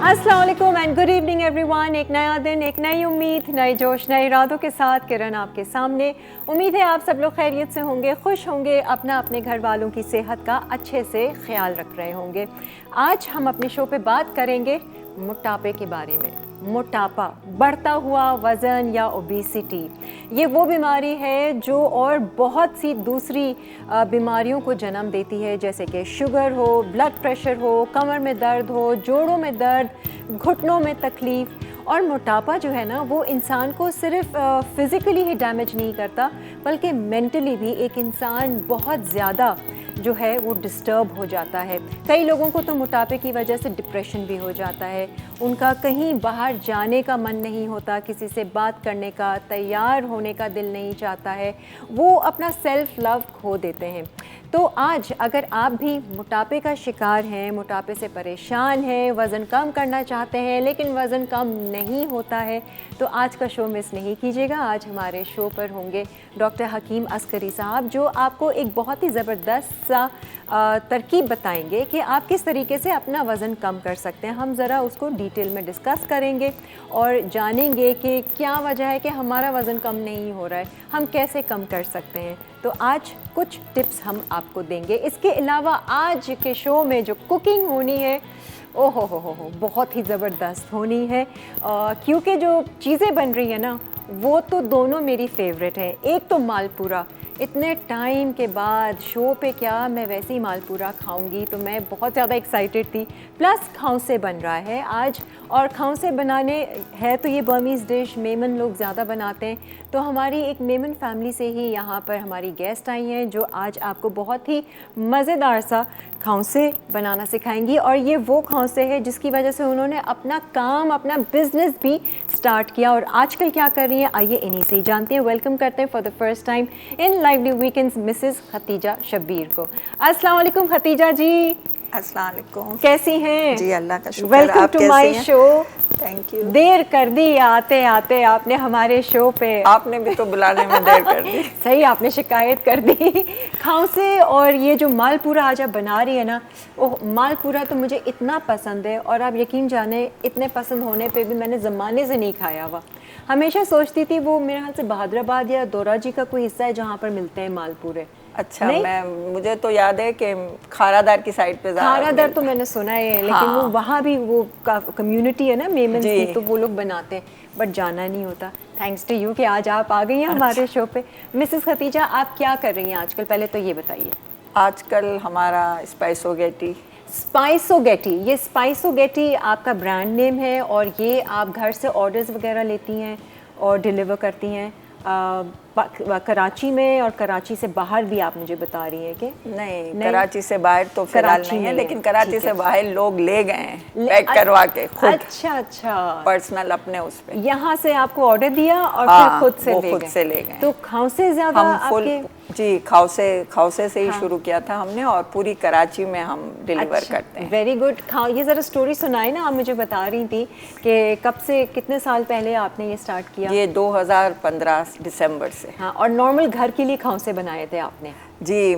अस्सलाम वालेकुम and good evening everyone. एक नया दिन, एक नई उम्मीद, नए जोश, नए इरादों के साथ किरण आपके सामने। उम्मीद है आप सब लोग खैरियत से होंगे, खुश होंगे, अपना अपने घर वालों की सेहत का अच्छे से ख्याल रख रहे होंगे। आज हम अपने शो पे बात करेंगे मोटापे के बारे में। मोटापा, बढ़ता हुआ वज़न या ओबेसिटी, ये वो बीमारी है जो और बहुत सी दूसरी बीमारियों को जन्म देती है, जैसे कि शुगर हो, ब्लड प्रेशर हो, कमर में दर्द हो, जोड़ों में दर्द, घुटनों में तकलीफ़। और मोटापा जो है ना, वो इंसान को सिर्फ फिज़िकली ही डैमेज नहीं करता, बल्कि मेंटली भी एक इंसान बहुत ज़्यादा जो है वो डिस्टर्ब हो जाता है। कई लोगों को तो मोटापे की वजह से डिप्रेशन भी हो जाता है, उनका कहीं बाहर जाने का मन नहीं होता, किसी से बात करने का, तैयार होने का दिल नहीं चाहता है, वो अपना सेल्फ लव खो देते हैं। तो आज अगर आप भी मोटापे का शिकार हैं, मोटापे से परेशान हैं, वज़न कम करना चाहते हैं लेकिन वज़न कम नहीं होता है, तो आज का शो मिस नहीं कीजिएगा। आज हमारे शो पर होंगे डॉक्टर हकीम अस्करी साहब, जो आपको एक बहुत ही ज़बरदस्त सा तरकीब बताएंगे कि आप किस तरीके से अपना वज़न कम कर सकते हैं। हम ज़रा उसको डिटेल में डिस्कस करेंगे और जानेंगे कि क्या वजह है कि हमारा वज़न कम नहीं हो रहा है, हम कैसे कम कर सकते हैं। तो आज कुछ टिप्स हम आपको देंगे। इसके अलावा आज के शो में जो कुकिंग होनी है, ओहो हो बहुत ही ज़बरदस्त होनी है, क्योंकि जो चीज़ें बन रही हैं ना, वो तो दोनों मेरी फेवरेट हैं। एक तो मालपूरा, इतने टाइम के बाद शो पे क्या मैं वैसे ही मालपूरा खाऊंगी, तो मैं बहुत ज़्यादा एक्साइटेड थी। प्लस खाउसे बन रहा है आज, और खाउसे बनाने है तो ये बर्मीज़ डिश मेमन लोग ज़्यादा बनाते हैं, तो हमारी एक मेमन फैमिली से ही यहाँ पर हमारी गेस्ट आई हैं जो आज आपको बहुत ही मज़ेदार सा खाउसे बनाना सिखाएंगी। और ये वो खाउसे है जिसकी वजह से उन्होंने अपना काम, अपना बिजनेस भी स्टार्ट किया, और आजकल क्या कर रही हैं आइए इन्हीं से ही जानते हैं। वेलकम करते हैं for the first time in lively weekends Mrs Khatija Shabbir को। अस्सलाम वालेकुम खतीजा जी। अस्सलाम वालेकुम। कैसी हैं? जी अल्लाह का शुक्र। Welcome to my show. Thank you. देर कर दी आते आते आपने हमारे शो पे। आपने भी तो बुलाने में देर कर दी। सही, आपने शिकायत कर दी। खाउसे और ये जो मालपूरा आज आप बना रही है ना, ओह मालपूरा तो मुझे इतना पसंद है, और आप यकीन जाने इतने पसंद होने पे भी मैंने ज़माने से नहीं खाया हुआ। हमेशा सोचती थी वो मेरे ख्याल से बहादुराबाद या दोराजी का कोई हिस्सा है जहाँ पर मिलते हैं मालपूरे। अच्छा, मुझे तो याद है कि खारादार की साइड पे खारादार तो मैंने सुना है, लेकिन हाँ। वो वहाँ भी वो कम्युनिटी है ना मेमन की, तो वो लोग बनाते हैं, बट जाना नहीं होता। थैंक्स टू यू कि आज आप आ गई हैं हमारे शो पे। मिसेस खतीजा, आप क्या कर रही हैं आजकल, पहले तो ये बताइए। आजकल हमारा स्पाइसोगेटी। स्पाइसोगेटी, ये स्पाइसोगेटी आपका ब्रांड नेम है, और ये आप घर से ऑर्डर्स वगैरह लेती हैं और डिलीवर करती हैं कराची में, और कराची से बाहर भी आप मुझे बता रही हैं कि नहीं, कराची से बाहर तो फिलहाल नहीं है, लेकिन कराची से बाहर लोग ले गए हैं पैक करवा के खुद। अच्छा अच्छा, पर्सनल अपने उस पे यहाँ से आपको ऑर्डर दिया और हाँ, फिर खुद से ले गए। तो खाउसे ज़्यादा आपके? जी, खाउसे से ही शुरू किया था हमने, और पूरी कराची में हम डिलीवर करते हैं। Very good. ये ज़रा स्टोरी सुनाई ना, आप मुझे बता रही थी कि कब से, कितने साल पहले आपने ये स्टार्ट किया? ये 2015 दिसंबर से। हाँ, और नॉर्मल घर के लिए खाउसे बनाए थे आपने? जी,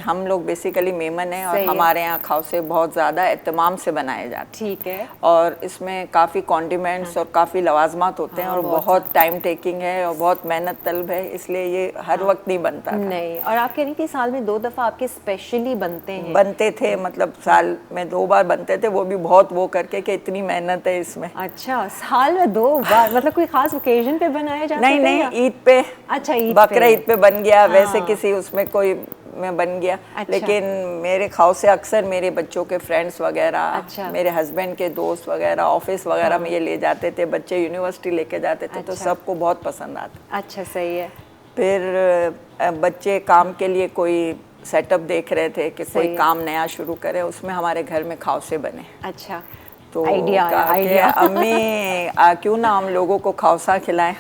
हम लोग बेसिकली मेमन हैं, और हमारे यहाँ खाउसे बहुत ज़्यादा एहतमाम से बनाए जाते हैं। ठीक है। और इसमें काफ़ी कॉन्डिमेंट्स और काफ़ी लवाजमात होते हैं, और बहुत टाइम टेकिंग है और बहुत मेहनत तलब है, इसलिए ये हर वक्त नहीं बनता था। नहीं, और आप कह रही थी साल में 2 दफ़ा आपके स्पेशली बनते थे, मतलब साल में 2 बार बनते थे, वो भी बहुत वो करके कि इतनी मेहनत है इसमें। अच्छा, साल में 2 बार? मतलब कोई खास ओकेजन पे बनाया जाता है? नहीं, ईद पे। अच्छा, ईद बकरा ईद पे बन गया, वैसे किसी उसमें कोई में बन गया। अच्छा। लेकिन मेरे खाउसे अक्सर मेरे बच्चों के फ्रेंड्स वगैरह, अच्छा। मेरे हस्बैंड के दोस्त वगैरह, ऑफिस वगैरह में ये ले जाते थे, बच्चे यूनिवर्सिटी लेके जाते थे। अच्छा। तो सबको बहुत पसंद आता। अच्छा, सही है। फिर बच्चे काम के लिए कोई सेटअप देख रहे थे कि कोई काम नया शुरू करे, उसमें हमारे घर में खाउसे बने। अच्छा, तो आइडिया अम्मी क्यों ना हम लोगों को खाउसा खिलाएं,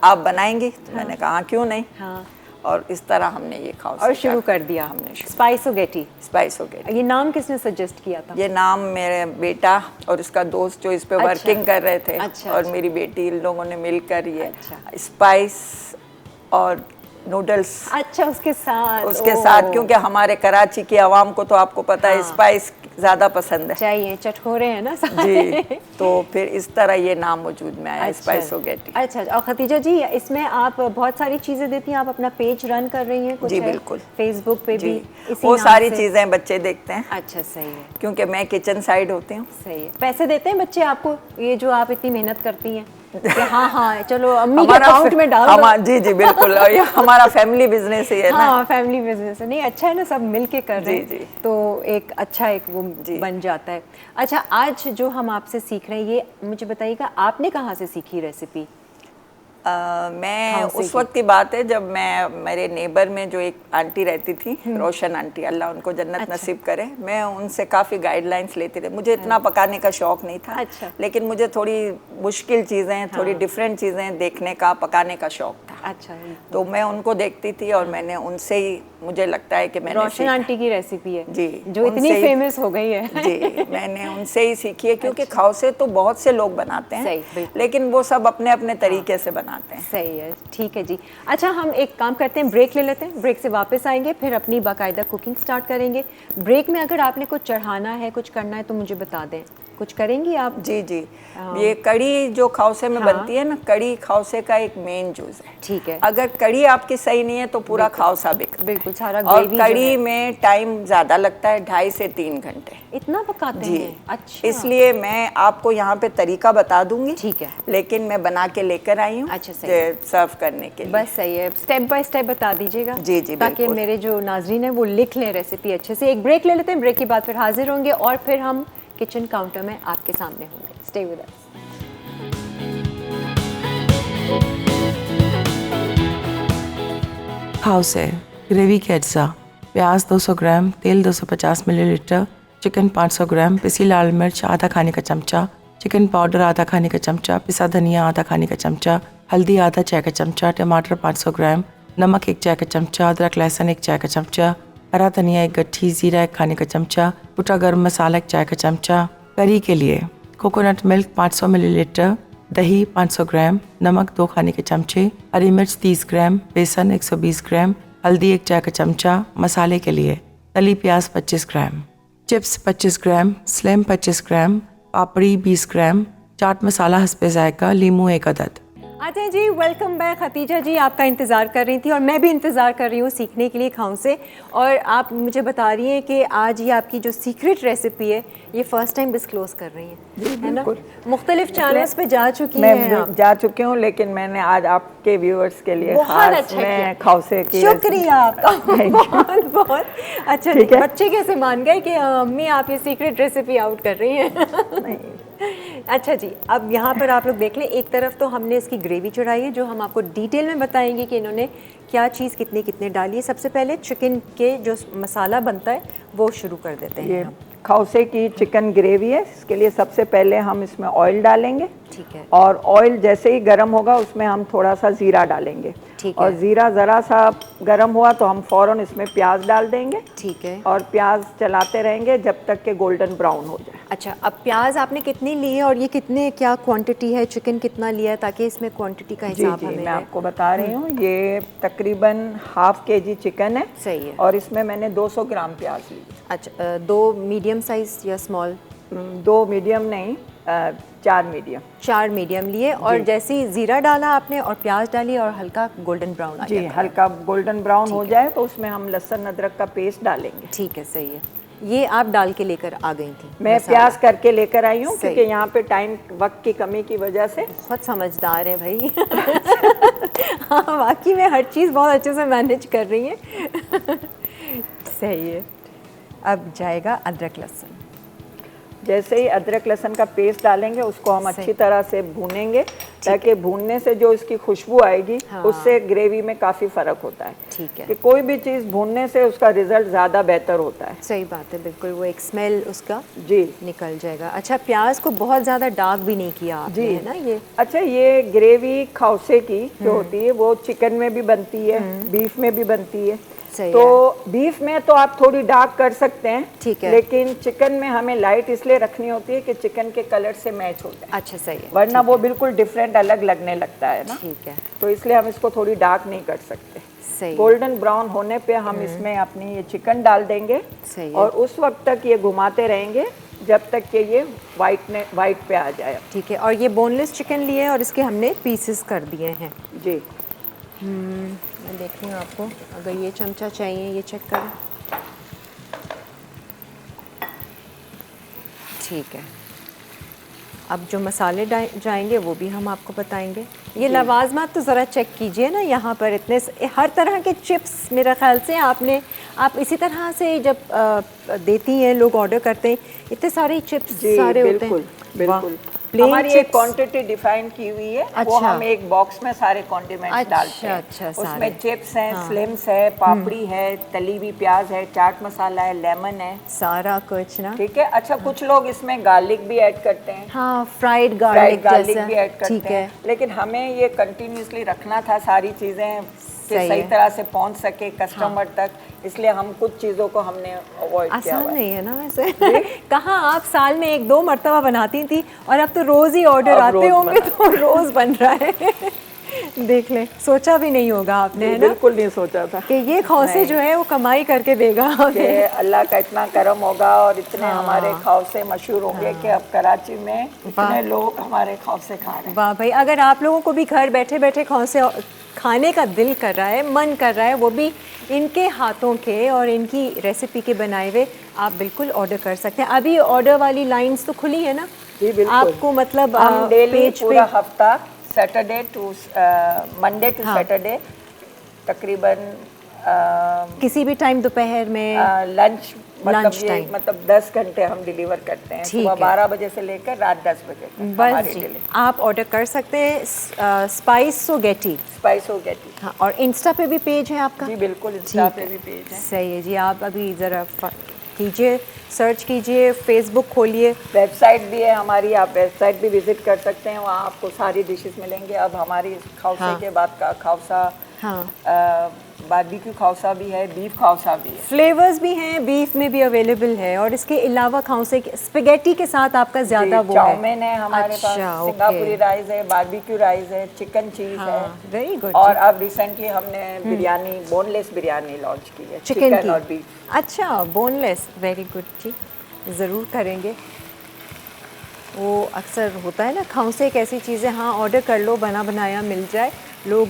आप बनाएंगी? तो मैंने कहा क्यों नहीं। हाँ। और इस तरह हमने ये खाउसा और शुरू कर दिया हमने। स्पाइसोगेटी। स्पाइसोगेटी। ये नाम किसने सजेस्ट किया था? ये नाम मेरे बेटा और इसका दोस्त जो इस पे वर्किंग कर रहे थे, और मेरी बेटी, इन लोगों ने मिलकर ये स्पाइस और नूडल्स। अच्छा, उसके साथ क्योंकि हमारे कराची की आवाम को तो आपको पता है स्पाइस ज़्यादा पसंद है। चाहिए, चटखोरे हैं ना सारे। जी, तो फिर इस तरह ये नाम वजूद में आया, स्पाइसोगेटी। अच्छा, और खतीजा जी इसमें आप बहुत सारी चीज़ें देती हैं, आप अपना पेज रन कर रही हैं कुछ? जी है? बिल्कुल, फेसबुक पे भी इसी वो नाम सारी से? चीज़ें बच्चे देखते हैं। अच्छा, सही है, क्योंकि मैं किचन साइड होती हूँ। सही है। पैसे देते हैं बच्चे आपको, ये जो आप इतनी मेहनत करती हैं? हाँ हाँ, चलो अम्मी के अकाउंट में डाल दो। जी जी बिल्कुल, और ये हमारा फैमिली बिजनेस ही है ना। हाँ, फैमिली बिजनेस है। नहीं, अच्छा है ना, सब मिल के कर रहे हैं, जी। तो एक अच्छा एक वो बन जाता है। अच्छा, आज जो हम आपसे सीख रहे हैं, ये मुझे बताइएगा आपने कहाँ से सीखी रेसिपी? मैं उस वक्त की बात है जब मैं, मेरे नेबर में जो एक आंटी रहती थी, रोशन आंटी, अल्लाह उनको जन्नत नसीब करे, मैं उनसे काफ़ी गाइडलाइंस लेती रही। मुझे इतना पकाने का शौक नहीं था, लेकिन मुझे थोड़ी मुश्किल चीज़ें, थोड़ी डिफरेंट चीज़ें देखने का, पकाने का शौक था। अच्छा, तो मैं उनको देखती थी और मैंने उनसे ही, मुझे लगता है कि मैंने रोशन आंटी की रेसिपी है जी, जो इतनी फेमस हो गई है। जी, मैंने उनसे ही सीखी है, क्योंकि खौसे तो बहुत से लोग बनाते हैं, लेकिन वो सब अपने अपने तरीके से बनाते हैं। सही है, ठीक है जी। अच्छा, हम एक काम करते हैं, ब्रेक ले लेते हैं, ब्रेक से वापस आएंगे, फिर अपनी बाकायदा कुकिंग स्टार्ट करेंगे। ब्रेक में अगर आपने कुछ चढ़ाना है, कुछ करना है तो मुझे बता दें, कुछ करेंगी आप? जी जी, ये कड़ी जो खौसे में बनती है ना, कड़ी खौसे का एक मेन जूस है। ठीक है, अगर कड़ी आपकी सही नहीं है तो पूरा खौसा बिगड़ता है। बिल्कुल, सारा और कड़ी में टाइम ज़्यादा लगता है, 2.5 से 3 घंटे। इतना पकाते हैं? अच्छा, इसलिए मैं आपको यहाँ पे तरीका बता दूंगी, ठीक है, लेकिन मैं बना के लेकर आई हूँ। अच्छा, सही है, सर्व करने के लिए। बस सही है, स्टेप बाय स्टेप बता दीजिएगा। जी जी, ताकि मेरे जो नाजरीन है वो लिख लें रेसिपी अच्छे से। एक ब्रेक ले लेते हैं, ब्रेक के बाद फिर हाजिर होंगे और फिर हम किचन काउंटर में आपके सामने होंगे। Stay with us. Khausa gravy के अज्जा: प्याज 200 ग्राम, तेल 250 मिलीलीटर, चिकन 500 ग्राम, पिसी लाल मिर्च आधा खाने का चमचा, चिकन पाउडर आधा खाने का चमचा, पिसा धनिया आधा खाने का चमचा, हल्दी आधा चाय का चमचा, टमाटर 500 ग्राम, नमक 1 चाय का चमचा, अदरक लहसुन 1 चाय का चमचा, हरा धनिया 1 गट्ठी, जीरा 1 खाने का चमचा, कुटा गर्म मसाला 1 चाय का चमचा। करी के लिए कोकोनट मिल्क 500 मिलीलीटर, दही 500 ग्राम, नमक 2 खाने के चमचे, हरी मिर्च 30 ग्राम, बेसन 120 ग्राम, हल्दी 1 चाय का चमचा। मसाले के लिए तली प्याज 25 ग्राम, चिप्स 25 ग्राम, स्लिम 25 ग्राम, पापड़ी 20 ग्राम, चाट मसाला हस्बे जायका, लीमू 1 अदद। अच्छा जी, वेलकम बैक। खतीजा जी आपका इंतज़ार कर रही थी और मैं भी इंतज़ार कर रही हूँ सीखने के लिए खाऊं से। और आप मुझे बता रही हैं कि आज ये आपकी जो सीक्रेट रेसिपी है ये फ़र्स्ट टाइम डिस्क्लोज़ कर रही हैं, है ना? मुख्तलिफ चैनल्स पे जा चुकी हैं मैं जा चुकी हूँ, लेकिन मैंने आज आपके व्यूअर्स के लिए बहुत अच्छा मैं खौसे की शुक्रिया आपका बहुत बहुत अच्छा। बच्चे कैसे मान गए कि अम्मी आप ये सीक्रेट रेसिपी आउट कर रही हैं? अच्छा जी, अब यहाँ पर आप लोग देख लें, एक तरफ तो हमने इसकी ग्रेवी चढ़ाई है जो हम आपको डिटेल में बताएंगे कि इन्होंने क्या चीज़ कितने कितने डाली है। सबसे पहले चिकन के जो मसाला बनता है वो शुरू कर देते हैं। ये खौसे की चिकन ग्रेवी है, इसके लिए सबसे पहले हम इसमें ऑयल डालेंगे। ठीक है, और ऑयल जैसे ही गर्म होगा उसमें हम थोड़ा सा ज़ीरा डालेंगे। ठीक है, और ज़ीरा ज़रा सा गर्म हुआ तो हम फ़ौरन इसमें प्याज डाल देंगे। ठीक है, और प्याज चलाते रहेंगे जब तक कि गोल्डन ब्राउन हो जाए। अच्छा, अब प्याज आपने कितनी ली है और ये कितने, क्या क्वांटिटी है, चिकन कितना लिया है, ताकि इसमें क्वांटिटी का हिसाब जी, हमें मैं आपको बता रही हूँ। ये तकरीबन ½ kg चिकन है। सही है। और इसमें मैंने 200 ग्राम प्याज ली। अच्छा, 2 मीडियम साइज या स्मॉल? 2 मीडियम नहीं, 4 मीडियम। 4 मीडियम लिए। और जैसे ही जीरा डाला आपने और प्याज डाली और हल्का गोल्डन ब्राउन आ जी, हल्का गोल्डन ब्राउन हो जाए तो उसमें हम लहसुन अदरक का पेस्ट डालेंगे। ठीक है, सही है। ये आप डाल के लेकर आ गई थी? मैं प्याज करके लेकर आई हूँ, क्योंकि यहाँ पे टाइम वक्त की कमी की वजह से। बहुत समझदार है भाई। हाँ, वाकई में हर चीज़ बहुत अच्छे से मैनेज कर रही है। सही है। अब जाएगा अदरक लहसुन। जैसे ही अदरक लहसुन का पेस्ट डालेंगे उसको हम अच्छी तरह से भूनेंगे, ताकि भूनने से जो इसकी खुशबू आएगी उससे ग्रेवी में काफ़ी फ़र्क होता है। ठीक है, कि कोई भी चीज़ भूनने से उसका रिजल्ट ज़्यादा बेहतर होता है। सही बात है, बिल्कुल, वो एक स्मेल उसका जी निकल जाएगा। अच्छा, प्याज को बहुत ज़्यादा डार्क भी नहीं किया आपने, है ना? ये अच्छा, ये ग्रेवी खौसे की जो होती है वो चिकन में भी बनती है, बीफ में भी बनती है। तो बीफ में तो आप थोड़ी डार्क कर सकते हैं, ठीक है, लेकिन चिकन में हमें लाइट इसलिए रखनी होती है कि चिकन के कलर से मैच होता है। अच्छा, सही है, वरना वो बिल्कुल डिफरेंट अलग लगने लगता है ना। ठीक है, तो इसलिए हम इसको थोड़ी डार्क नहीं कर सकते। सही। गोल्डन ब्राउन होने पे हम इसमें अपनी ये चिकन डाल देंगे। सही है। और उस वक्त तक ये घुमाते रहेंगे जब तक कि ये वाइट पे आ जाए। ठीक है। और ये बोनलेस चिकन लिए और इसके हमने पीसेस कर दिए हैं। जी मैं देख रही हूँ आपको, अगर ये चमचा चाहिए ये चेक करें। ठीक है। अब जो मसाले जाएंगे वो भी हम आपको बताएंगे। ये लवाजमात तो ज़रा चेक कीजिए ना, यहाँ पर इतने हर तरह के चिप्स मेरे ख्याल से आप इसी तरह से जब देती हैं, लोग ऑर्डर करते हैं, इतने सारे चिप्स सारे होते हैं। बिल्कुल। प्लेन हमारी एक चिप्स। क्वांटिटी डिफाइन की हुई है। अच्छा। वो हम एक बॉक्स में सारे कॉन्डिमेंट्स डालते हैं। अच्छा, सारे। उसमें चिप्स हैं, स्लिम्स है, पापड़ी है, तली हुई प्याज है, चाट मसाला है, लेमन है, सारा कुछ ना। ठीक है। अच्छा, कुछ लोग इसमें गार्लिक भी ऐड करते हैं। हाँ, फ्राइड गार्लिक जैसा। भी ऐड करते ठीक है। हैं। लेकिन हमें ये कंटिन्यूसली रखना था, सारी चीज़ें कि सही सही है। तरह से पहुंच सके कस्टमर तक, इसलिए हम कुछ चीज़ों को हमने अवॉइड किया आसान हुआ है। नहीं है ना वैसे। कहाँ आप साल में 1-2 मरतबा बनाती थी और अब तो रोज़ ही ऑर्डर अब आते रोज़ होंगे, तो रोज़ बन रहा है। देख लें, सोचा भी नहीं होगा आपने, है ना, बिल्कुल नहीं सोचा था कि ये खौसे जो है वो कमाई करके देगा कि हमें। अल्लाह का इतना करम होगा और इतने हमारे खौसे मशहूर होंगे कि अब कराची में इतने लोग हमारे खौसे खा रहे हैं। वाह भाई, अगर आप लोगों को भी घर बैठे बैठे खौसे खाने का दिल कर रहा है, मन कर रहा है, वो भी इनके हाथों के और इनकी रेसिपी के बनाए हुए, आप बिल्कुल ऑर्डर कर सकते हैं। अभी ऑर्डर वाली लाइंस तो खुली है ना? जी बिल्कुल। आपको मतलब हम डेली पेज पे पूरा हफ्ता Saturday to Monday to Saturday तकरीबन किसी भी टाइम दोपहर में लंच Lunch ये time। मतलब 10 घंटे हम डिलीवर करते हैं, ठीक सुबह है। 12 बजे से लेकर रात 10 बजे तक बस हमारे जी, लिए। आप ऑर्डर कर सकते हैं। स्पाइस सोगेटी। स्पाइस हो गया थी। हाँ, और इंस्टा पे भी पेज है आपका? जी बिल्कुल, इंस्टा ठीक पे है। भी पेज है। सही है जी, आप अभी ज़रा कीजिए, सर्च कीजिए, फेसबुक खोलिए। वेबसाइट भी है हमारी, आप वेबसाइट भी विजिट कर सकते हैं, वहाँ आपको सारी डिशेस मिलेंगे। अब हमारी खौसे हाँ। के बाद का खौसा, हाँ, बारबेक्यू खौसा भी है, बीफ खौसा भी है। फ्लेवर्स भी हैं, बीफ में भी अवेलेबल है। और इसके अलावा खौसे स्पेगेटी के साथ आपका ज़्यादा जी, वो है। चाउमीन है हमारे अच्छा, पास, ओके। सिंगापुरी राइस है, बारबेक्यू राइस है, चिकन चीज़ है। Very good. और अब रिसेंटली हमने बिरयानी, बोनलेस बिरयानी लॉन्च की है, चिकन की और बीफ। अच्छा, बोनलेस, वेरी गुड जी, ज़रूर करेंगे। वो अक्सर होता है ना, खौसे एक ऐसी चीज़ है, हाँ ऑर्डर कर लो, बना बनाया मिल जाए, लोग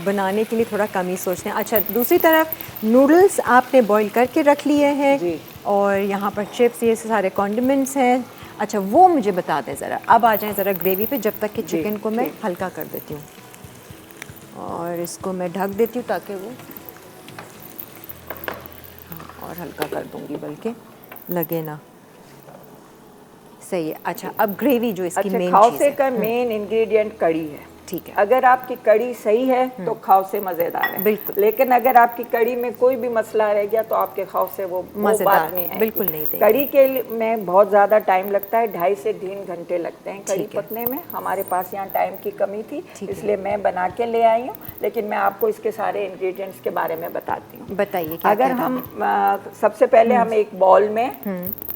बनाने के लिए थोड़ा कम ही सोचते हैं। अच्छा, दूसरी तरफ नूडल्स आपने बॉईल करके रख लिए हैं जी। और यहाँ पर चिप्स, ये सारे कॉन्डिमेंट्स हैं। अच्छा, वो मुझे बता दें ज़रा। अब आ जाएं ज़रा ग्रेवी पे, जब तक कि चिकन को मैं हल्का कर देती हूँ और इसको मैं ढक देती हूँ ताकि वो, हाँ, और हल्का कर दूँगी बल्कि लगे ना। सही है। अच्छा, अब ग्रेवी जो इसकी अच्छा, मेन खौसे चीज़ है। का मेन इंग्रेडिएंट कड़ी है। ठीक है। अगर आपकी कड़ी सही है तो खौसे मज़ेदार है। बिल्कुल। लेकिन अगर आपकी कड़ी में कोई भी मसला रह गया तो आपके खौसे वो मज़ेदार बात नहीं आएगी। बिल्कुल नहीं देंगे। कड़ी के में बहुत ज़्यादा टाइम लगता है, 2.5 से 3 घंटे लगते हैं कड़ी ठीक है। पकने में। हमारे पास यहाँ टाइम की कमी थी, इसलिए मैं बना के ले आई हूँ। लेकिन मैं आपको इसके सारे इंग्रेडिएंट्स के बारे में बताती हूँ। बताइए क्या अगर क्या हम सबसे पहले हम एक बॉल में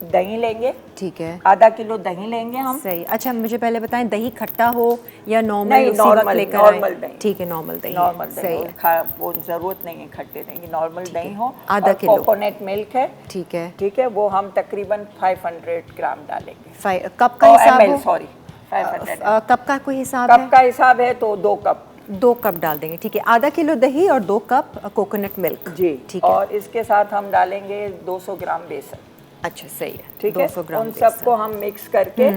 दही लेंगे, ठीक है, आधा किलो दही लेंगे हम। सही। अच्छा, मुझे पहले बताएं, दही खट्टा हो या नॉर्मल? नहीं, उसी वक्त नॉर्मल लेकर नॉर्मल आएं? दही। ठीक है, नॉर्मल दही। नॉर्मल सही दही है। वो ज़रूरत नहीं है खट्टे दही, नॉर्मल दही हो। आधा किलो। कोकोनट मिल्क है, ठीक है। ठीक है, वो हम तकरीबन 500 ग्राम डालेंगे। कप का हिसाब हो? सॉरी 500 कप का कोई हिसाब है? कप का हिसाब है तो 2 कप। 2 कप डाल देंगे, ठीक है। आधा किलो दही और 2 कप कोकोनट मिल्क। जी, ठीक है। और इसके साथ हम डालेंगे 200 ग्राम बेसन। अच्छा, सही है। ठीक है, 200 ग्राम उन सबको हम मिक्स करके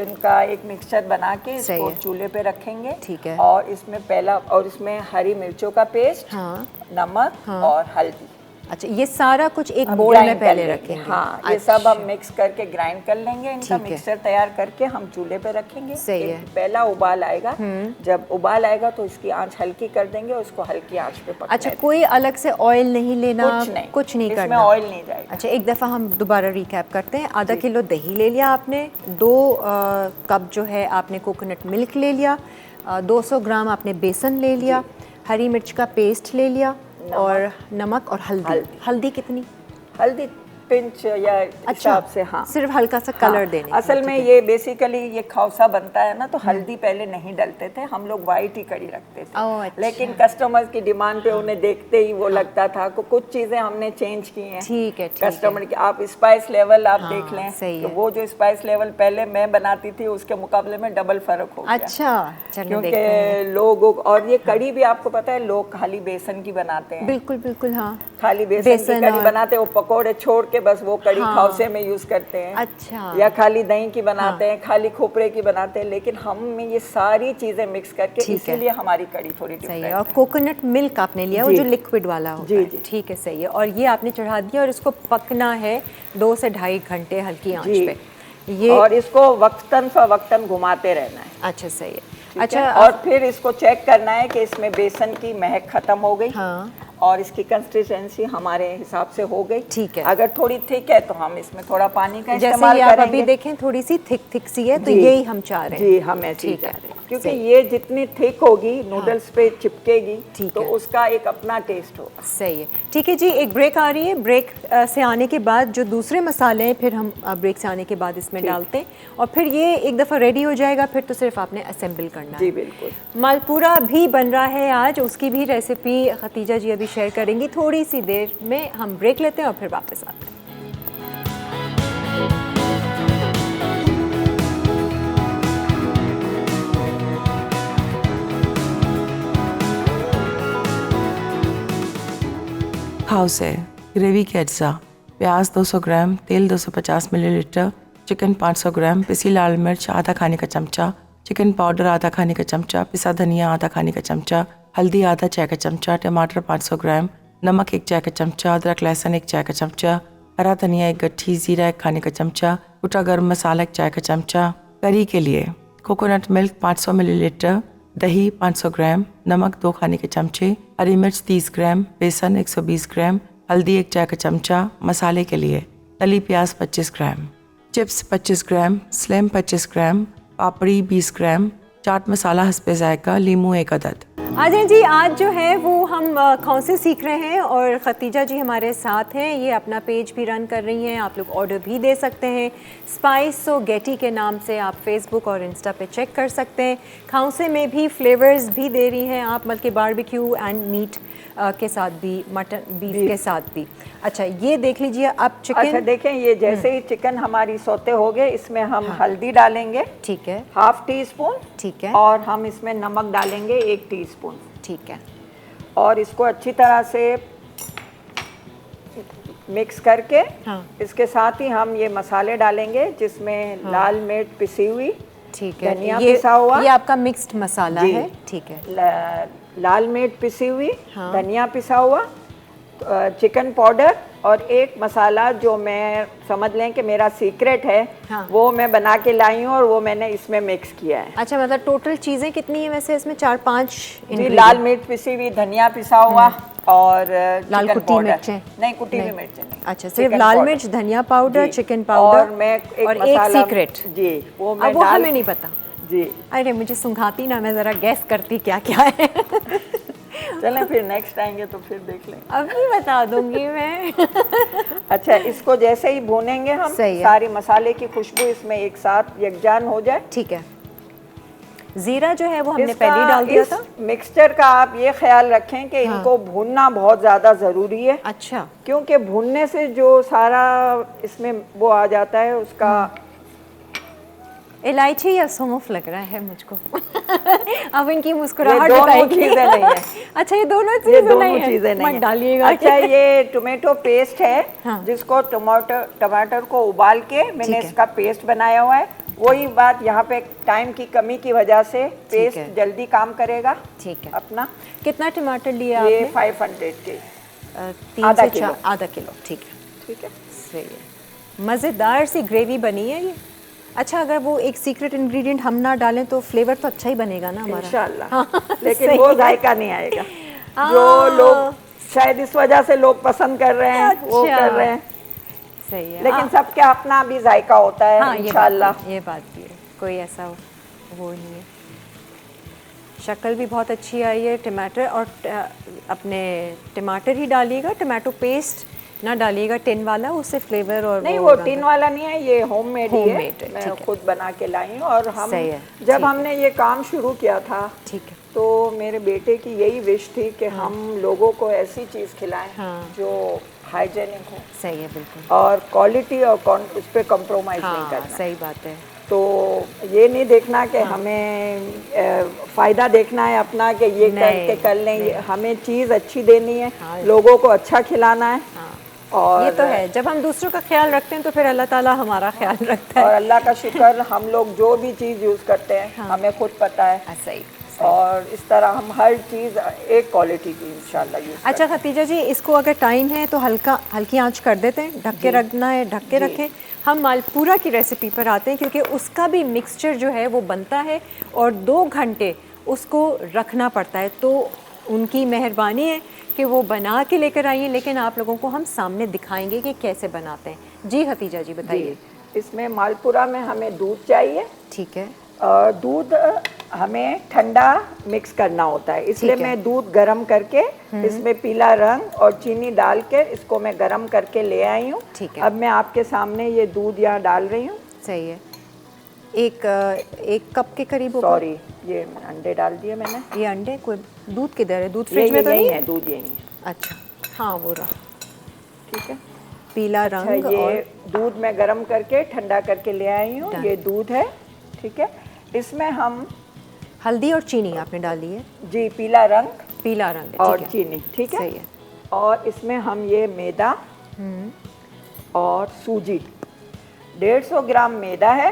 इनका एक मिक्सचर बना के सही इसको है। चूल्हे पे रखेंगे। ठीक है। और इसमें हरी मिर्चों का पेस्ट, हाँ। नमक और हल्दी। अच्छा, ये सारा कुछ एक हम बोल में ग्राइंड कर पहले लेंगे। रखेंगे? हाँ, ये सब हम मिक्स करके ग्राइंड कर लेंगे। इनका ठीक है। मिक्सचर तैयार करके हम चूल्हे पे रखेंगे। सही है। पहला उबाल आएगा, जब उबाल आएगा तो इसकी आंच हल्की कर देंगे और इसको हल्की आंच पे पकने अच्छा, देंगे। कोई अलग से ऑयल नहीं लेना? कुछ नहीं इसमें करना? ऑयल नहीं जाएगा। अच्छा, एक दफ़ा हम दोबारा रिकैप करते हैं। आधा किलो दही ले लिया आपने, 2 कप जो है आपने कोकोनट मिल्क ले लिया, 200 ग्राम आपने बेसन ले लिया, हरी मिर्च का पेस्ट ले लिया और नमक और हल्दी। हल्दी कितनी? हल्दी पिंच या हिसाब से। हाँ, सिर्फ हल्का सा कलर देने। असल में ये बेसिकली ये खौसा बनता है ना, तो हल्दी पहले नहीं डलते थे, हम लोग वाइट ही कड़ी रखते थे। अच्छा। लेकिन कस्टमर्स की डिमांड पे उन्हें देखते ही वो लगता था कि कुछ चीजें हमने चेंज की हैं। ठीक है, कस्टमर की आप स्पाइस लेवल आप देख लें, तो वो जो स्पाइस लेवल पहले मैं बनाती थी उसके मुकाबले में डबल फर्क हो गया। अच्छा, क्योंकि लोग, और ये कड़ी भी आपको पता है लोग खाली बेसन की बनाते हैं। बिल्कुल बिल्कुल, हाँ, खाली बेसन की कड़ी बनाते हैं, वो पकोड़े छोड़ के बस वो कड़ी खौसे में यूज करते हैं। अच्छा। या खाली दही की बनाते हैं, खाली खोपरे की बनाते हैं, लेकिन हम ये सारी चीजें मिक्स करके, इसीलिए हमारी कड़ी थोड़ी सही है। और कोकोनट मिल्क आपने लिया, वो जो लिक्विड वाला होता है। ठीक है, सही है। और ये आपने चढ़ा दिया और इसको पकना है 2 से ढाई घंटे हल्की आंच पे। ये और इसको वक्तन फवक्तन घुमाते रहना है। अच्छा, सही है। अच्छा, और फिर इसको चेक करना है कि इसमें बेसन की महक खत्म हो गई। हाँ। और इसकी कंसिस्टेंसी हमारे हिसाब से हो गई। ठीक है। अगर थोड़ी थिक है तो हम इसमें थोड़ा पानी का जैसे इस्तेमाल ये करेंगे। आप अभी देखें थोड़ी सी थिक सी है, तो यही हम चाह रहे हैं। जी, हम ऐसे ही चाह रहे हैं, क्योंकि ये जितनी थिक होगी नूडल्स पे चिपकेगी, तो उसका एक अपना टेस्ट होगा। सही है। ठीक है जी, एक ब्रेक आ रही है। ब्रेक से आने के बाद जो दूसरे मसाले हैं फिर हम ब्रेक से आने के बाद इसमें डालते हैं, और फिर ये एक दफ़ा रेडी हो जाएगा, फिर तो सिर्फ आपने असेंबल करना है। जी बिल्कुल। मालपूरा भी बन रहा है आज, उसकी भी रेसिपी खतीजा जी अभी शेयर करेंगी। थोड़ी सी देर में हम ब्रेक लेते हैं और फिर वापस आते हैं। हाउस है ग्रेवी के अज्जा: प्याज 200 ग्राम, तेल 250 मिलीलीटर, चिकन 500 ग्राम, पिसी लाल मिर्च आधा खाने का चमचा, चिकन पाउडर आधा खाने का चमचा, पिसा धनिया आधा खाने का चमचा, हल्दी आधा चाय का चमचा, टमाटर 500 ग्राम, नमक 1 चाय का चमचा, अदरक लहसुन 1 चाय का चमचा, हरा धनिया 1 गट्ठी, जीरा 1 खाने का चमचा, कुटा गर्म मसाला 1 चाय का चमचा। करी के लिए कोकोनट मिल्क 500 मिलीलीटर, दही 500 ग्राम, नमक 2 खाने के चमचे, हरी मिर्च 30 ग्राम, बेसन 120 ग्राम, हल्दी 1 चाय का चमचा। मसाले के लिए तली प्याज 25 ग्राम, चिप्स 25 ग्राम, स्लिम 25 ग्राम, पापड़ी 20 ग्राम, चाट मसाला हस्बे जायका, लीमू 1 अदद। आजान जी, आज जो है वो हम खौसे सीख रहे हैं और खतीजा जी हमारे साथ हैं। ये अपना पेज भी रन कर रही हैं, आप लोग ऑर्डर भी दे सकते हैं। स्पाइसो गेटी के नाम से आप फेसबुक और इंस्टा पे चेक कर सकते हैं। खौसे में भी फ्लेवर्स भी दे रही हैं आप, बल्कि बारबेक्यू एंड मीट के साथ भी, मटन बीफ के साथ भी। अच्छा, ये देख लीजिए अब चिकन। अच्छा देखें, ये जैसे ही चिकन हमारी सोते हो गए, इसमें हम हल्दी डालेंगे। ठीक है। ½ टीस्पून। ठीक है। और हम इसमें नमक डालेंगे 1 टीस्पून। ठीक है। और इसको अच्छी तरह से मिक्स करके, हाँ। इसके साथ ही हम ये मसाले डालेंगे, जिसमें लाल मिर्च पिसी हुई, ठीक है, धनिया पिसा हुआ, ये आपका मिक्स्ड मसाला है। ठीक है। लाल मिर्च पिसी हुई, धनिया पिसा हुआ, चिकन पाउडर, और एक मसाला जो मैं समझ लें कि मेरा सीक्रेट है, वो मैं बना के लाई हूँ और वो मैंने इसमें मिक्स किया है। अच्छा, मतलब टोटल चीज़ें कितनी है वैसे इसमें? 4-5 जी, लाल मिर्च पिसी हुई, धनिया पिसा हुआ, और लाल कुटी मिर्चें नहीं, कुटी हुई मिर्चें नहीं। अच्छा, सिर्फ लाल मिर्च, धनिया पाउडर, चिकन पाउडर, और मैं एक सीक्रेट जी, वो मैं वो हमें नहीं पता जी। अरे मुझे सुंघाती ना, मैं ज़रा गैस करती क्या क्या है। चलें, फिर नेक्स्ट आएंगे तो फिर देख लेंगे, अभी बता दूंगी मैं। अच्छा, इसको जैसे ही भूनेंगे हम, सारी मसाले की खुशबू इसमें एक साथ यकजान हो जाए। ठीक है। जीरा जो है वो हमने पहले डाल दिया था। मिक्सचर का आप ये ख्याल रखें कि इनको भूनना बहुत ज़्यादा ज़रूरी है। अच्छा। क्योंकि भूनने से जो सारा इसमें वो आ जाता है उसका। इलायची या सौंफ लग रहा है मुझको। अब इनकी मुस्कुराहट दोनों चीजें नहीं है। अच्छा, ये दोनों चीजें नहीं है, मत डालिएगा। अच्छा, ये टोमेटो पेस्ट है, जिसको टमाटर को उबाल के मैंने इसका पेस्ट बनाया हुआ है। वही बात यहाँ पे टाइम की कमी की वजह से पेस्ट जल्दी काम करेगा। ठीक है। अपना कितना टमाटर लिया आपने? ये 500 के आधा किलो। ठीक है। ठीक है, सही है। मज़ेदार सी ग्रेवी बनी है ये। अच्छा, अगर वो एक सीक्रेट इंग्रेडिएंट हम ना डालें तो फ्लेवर तो अच्छा ही बनेगा ना हमारा, इंशाल्लाह। लेकिन वो जायका नहीं आएगा जो लोग शायद इस वजह से लोग पसंद कर रहे हैं। अच्छा, वो कर रहे हैं। सही है। लेकिन सबके अपना भी जायका होता है। इंशाल्लाह ये बात भी है, कोई ऐसा वो नहीं है। शक्ल भी बहुत अच्छी आई है। टमाटर और अपने टमाटर ही डालिएगा, टमाटो पेस्ट ना डालिएगा टिन वाला, उससे फ्लेवर और नहीं वो टिन वाला नहीं है, ये होममेड ही है, Homemade है, मैं ठीक है। खुद बना के लाई हूँ। और हम सही है, जब ठीक हमने ये काम शुरू किया था ठीक है। तो मेरे बेटे की यही विश थी कि हम लोगों को ऐसी चीज़ खिलाएं हाँ। जो हाइजेनिक हो सही है, बिल्कुल और क्वालिटी और उस पर कॉम्प्रोमाइज़ नहीं हाँ, करना। सही बात है। तो ये नहीं देखना कि हमें फ़ायदा देखना है अपना कि ये करके कर लें, ये हमें चीज़ अच्छी देनी है, लोगों को अच्छा खिलाना है। और ये तो है, जब हम दूसरों का ख्याल रखते हैं तो फिर अल्लाह ताला हमारा ख्याल रखता है। और अल्लाह का शुक्र हम लोग जो भी चीज़ यूज़ करते हैं हमें खुद पता है। सही। और इस तरह हम हर चीज़ एक क्वालिटी की इंशाल्लाह यूज़ अच्छा खतीजा जी, इसको अगर टाइम है तो हल्की आंच कर देते हैं, ढक के रखना है, ढक के रखें। हम मालपुरा की रेसिपी पर आते हैं क्योंकि उसका भी मिक्सचर जो है वो बनता है और 2 घंटे उसको रखना पड़ता है। तो उनकी मेहरबानी है कि वो बना के लेकर आई हैं, लेकिन आप लोगों को हम सामने दिखाएंगे कि कैसे बनाते हैं। जी खतीजा जी बताइए। इसमें मालपुरा में हमें दूध चाहिए। ठीक है। और दूध हमें ठंडा मिक्स करना होता है, इसलिए मैं दूध गरम करके इसमें पीला रंग और चीनी डाल के इसको मैं गरम करके ले आई हूँ। अब मैं आपके सामने ये दूध यहाँ डाल रही हूँ। सही है। एक कप के करीब होगा। सॉरी, ये अंडे डाल दिए मैंने। ये अंडे कोई दूध किधर है? दूध फ्रिज में तो नहीं है? दूध यही है। अच्छा हाँ वो रहा। ठीक है, पीला रंग। अच्छा, ये और दूध मैं गरम करके ठंडा करके ले आई हूँ। ये दूध है, ठीक है। इसमें हम हल्दी और चीनी आपने डाली है। जी, पीला रंग और चीनी, ठीक है। सही है। और इसमें हम ये मैदा और सूजी, 150 ग्राम मैदा है,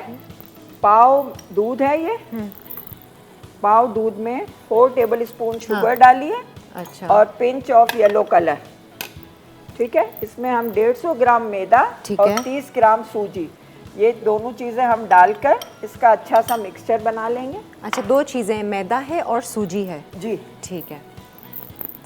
पाव दूध है ये, पाव दूध में 4 टेबलस्पून शुगर डालिए। अच्छा। और पिंच ऑफ येलो कलर, ठीक है। इसमें हम 150 ग्राम मैदा और 30 ग्राम सूजी, ये दोनों चीज़ें हम डालकर इसका अच्छा सा मिक्सचर बना लेंगे। अच्छा, 2 चीज़ें, मैदा है और सूजी है। जी ठीक है,